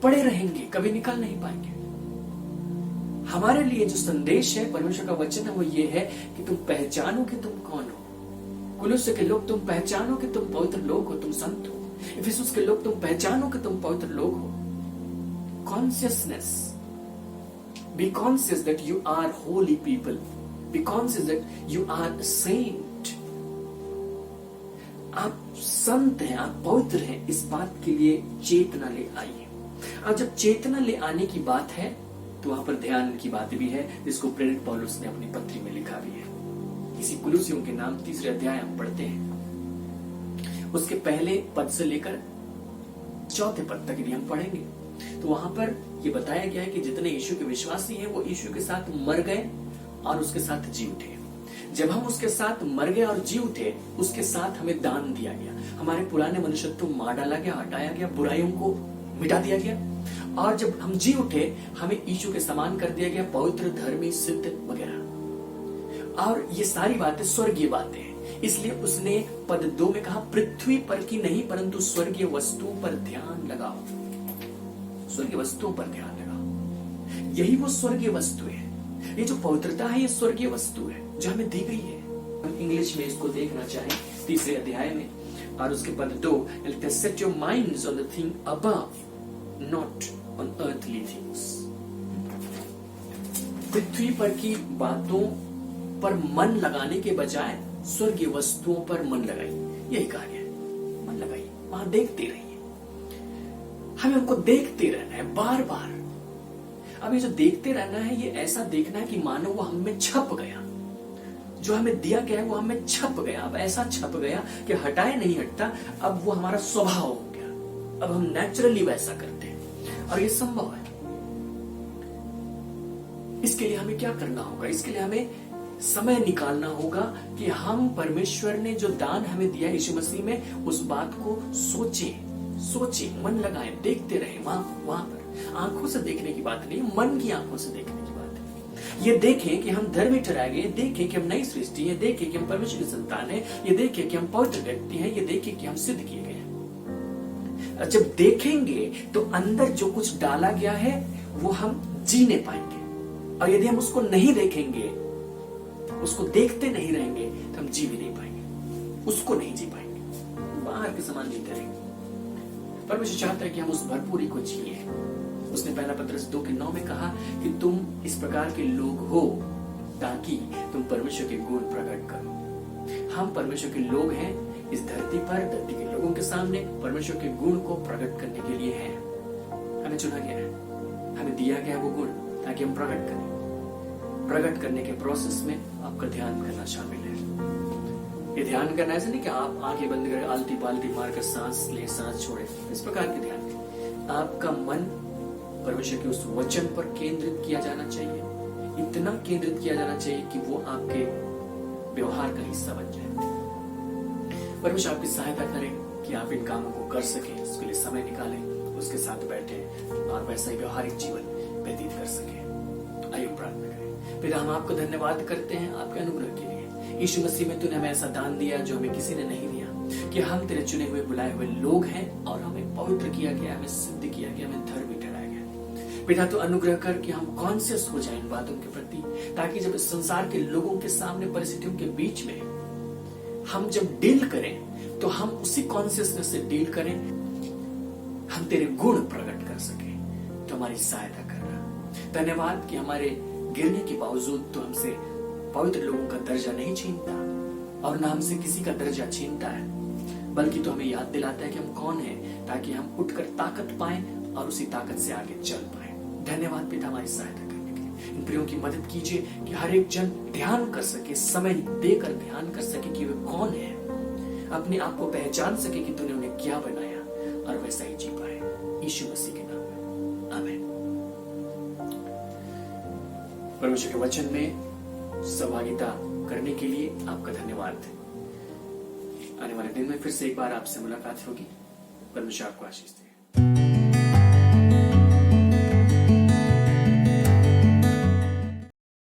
पड़े रहेंगे, कभी निकल नहीं पाएंगे। हमारे लिए जो संदेश है, परमेश्वर का वचन है, वो ये है कि तुम पहचानो कि तुम कौन हो। कुलुस्से के लोग, तुम पहचानो कि तुम पवित्र लोग हो, तुम संत हो। इफिसुस के लोग, तुम पहचानो कि तुम पवित्र लोग हो। Consciousness, be conscious that you are holy people, be conscious that you are saint. आप संत हैं, आप पवित्र हैं, इस बात के लिए चेतना ले आइए। अब जब चेतना ले आने की बात है तो वहां पर ध्यान की बात भी है, जिसको प्रेरित पौलुस ने अपनी पत्री में लिखा भी है। इसी कुलुसियों के नाम 3 अध्याय हम पढ़ते हैं, उसके पहले पद से लेकर 4 पद तक भी हम पढ़ेंगे। तो वहां पर यह बताया गया है कि जितने यीशु के विश्वासी हैं वो यीशु के साथ मर गए और उसके साथ जी उठे। जब हम उसके साथ मर गए और जी उठे, उसके साथ हमें दान दिया गया। हमारे पुराने मनुष्यत्व को मार डाला गया, हटाया गया, बुराइयों को मिटा दिया गया और जब हम जी उठे हमें यीशु के समान कर दिया गया, पवित्र, धर्मी, सिद्ध वगैरह। और ये सारी बातें स्वर्गीय बातें हैं। इसलिए उसने पद 2 में कहा, पृथ्वी पर की नहीं परंतु स्वर्गीय वस्तुओं पर ध्यान लगाओ। स्वर्गीय वस्तुओं पर ध्यान लगाओ, यही वो स्वर्गीय वस्तु है। ये जो पवित्रता है ये स्वर्गीय वस्तु है जो हमें दी गई है। हम इंग्लिश में इसको देखना चाहें 3 अध्याय में और उसके पद 2, set your minds on the thing above, not on earthly things. पृथ्वी पर की बातों पर मन लगाने के बजाय स्वर्गीय वस्तुओं पर मन लगाइए। यही कहा गया, मन लगाइए, वहां देखते रहिए। हमें उनको देखते रहना है बार बार। अब ये जो देखते रहना है, ये ऐसा देखना है कि मानो वो हमें छप गया, जो हमें दिया गया है वो हमें छप गया। अब ऐसा छप गया कि हटाए नहीं हटता, अब वो हमारा स्वभाव हो गया, अब हम नेचुरली वैसा करते हैं और ये संभव है। इसके लिए हमें क्या करना होगा? इसके लिए हमें समय निकालना होगा कि हम परमेश्वर ने जो दान हमें दिया यीशु मसीह में, उस बात को सोचें, मन लगाएं, देखते रहें। वहां पर आंखों से देखने की बात नहीं, मन की आंखों से देखने की बात है। ये देखें कि हम धर्मी ठहराए गए, देखें कि हम नई सृष्टि है, देखें कि हम परमेश्वर की संतान है, ये देखें कि हम पवित्र व्यक्ति हैं, ये देखें कि हम सिद्ध किए गए हैं। जब देखेंगे तो अंदर जो कुछ डाला गया है वो हम जीने पाएंगे, और यदि हम उसको नहीं देखेंगे, उसको देखते नहीं रहेंगे, तो हम जी भी नहीं पाएंगे, उसको नहीं जी पाएंगे, बाहर के समान जीते रहेंगे। परमेश्वर चाहता है कि हम उस भरपूरी को जिए। उसने पहला पत्रस 2:9 में कहा कि तुम इस प्रकार के लोग हो ताकि तुम परमेश्वर के गुण प्रकट करो। हम परमेश्वर के लोग हैं, इस धरती पर, धरती के लोगों के सामने परमेश्वर के गुण को प्रकट करने के लिए हैं। हमें चुना गया है, हमें दिया गया वो गुण ताकि हम प्रकट करें। प्रकट करने के प्रोसेस में आपका ध्यान करना शामिल है। ये ध्यान करना ऐसा नहीं कि आप आंखें बंद करें, आलती पालती मारकर सांस ले सांस छोड़े, इस प्रकार के ध्यान करें। आपका मन परमेश्वर के उस वचन पर केंद्रित किया जाना चाहिए, इतना केंद्रित किया जाना चाहिए कि वो आपके व्यवहार का हिस्सा बन जाए। परमेश्वर आपकी सहायता करे कि आप इन कामों को कर सकें, इसके लिए समय निकालें, उसके साथ बैठे और वैसा ही व्यवहारिक जीवन व्यतीत कर सकें। आइए प्रार्थना करें। पिता, हम आपको धन्यवाद करते हैं आपके अनुग्रह के लिए। यीशु मसीह में तूने हमें ऐसा दान दिया जो हमें किसी ने नहीं दिया, कि हम तेरे चुने हुए बुलाए हुए लोग हैं, और हमें पवित्र किया गया, हमें सिद्ध किया गया, हमें धर्मी ठहराया गया। पिता, तू अनुग्रह कर कि हम कॉन्शियस हो जाए इन बातों के प्रति, ताकि जब इस संसार के लोगों के सामने, परिस्थितियों के बीच में हम जब डील करें, तो हम उसी कॉन्शियसनेस से डील करें, हम तेरे गुण प्रकट कर सके। तो हमारी सहायता करना। धन्यवाद कि हमारे गिरने के बावजूद तो हमसे पवित्र लोगों का दर्जा नहीं छीनता, और ना हमसे किसी का दर्जा छीनता है, बल्कि तो हमें याद दिलाता है कि हम कौन हैं, ताकि हम उठकर ताकत पाएं और उसी ताकत से आगे चल पाएं। धन्यवाद पिता हमारी सहायता करने के लिए। इन प्रियों की मदद कीजिए कि हर एक जन ध्यान कर सके, समय देकर ध्यान कर सके कि वे कौन है, अपने आप को पहचान सके कि तूने उन्हें क्या बनाया, और वैसा ही जी पाए। यीशु मसीह के नाम में आमीन। परमेश्वर के वचन में सहभागिता करने के लिए आपका धन्यवाद। आने वाले दिन में फिर से एक बार आपसे मुलाकात होगी। परमेश्वर आपको आशीष दे।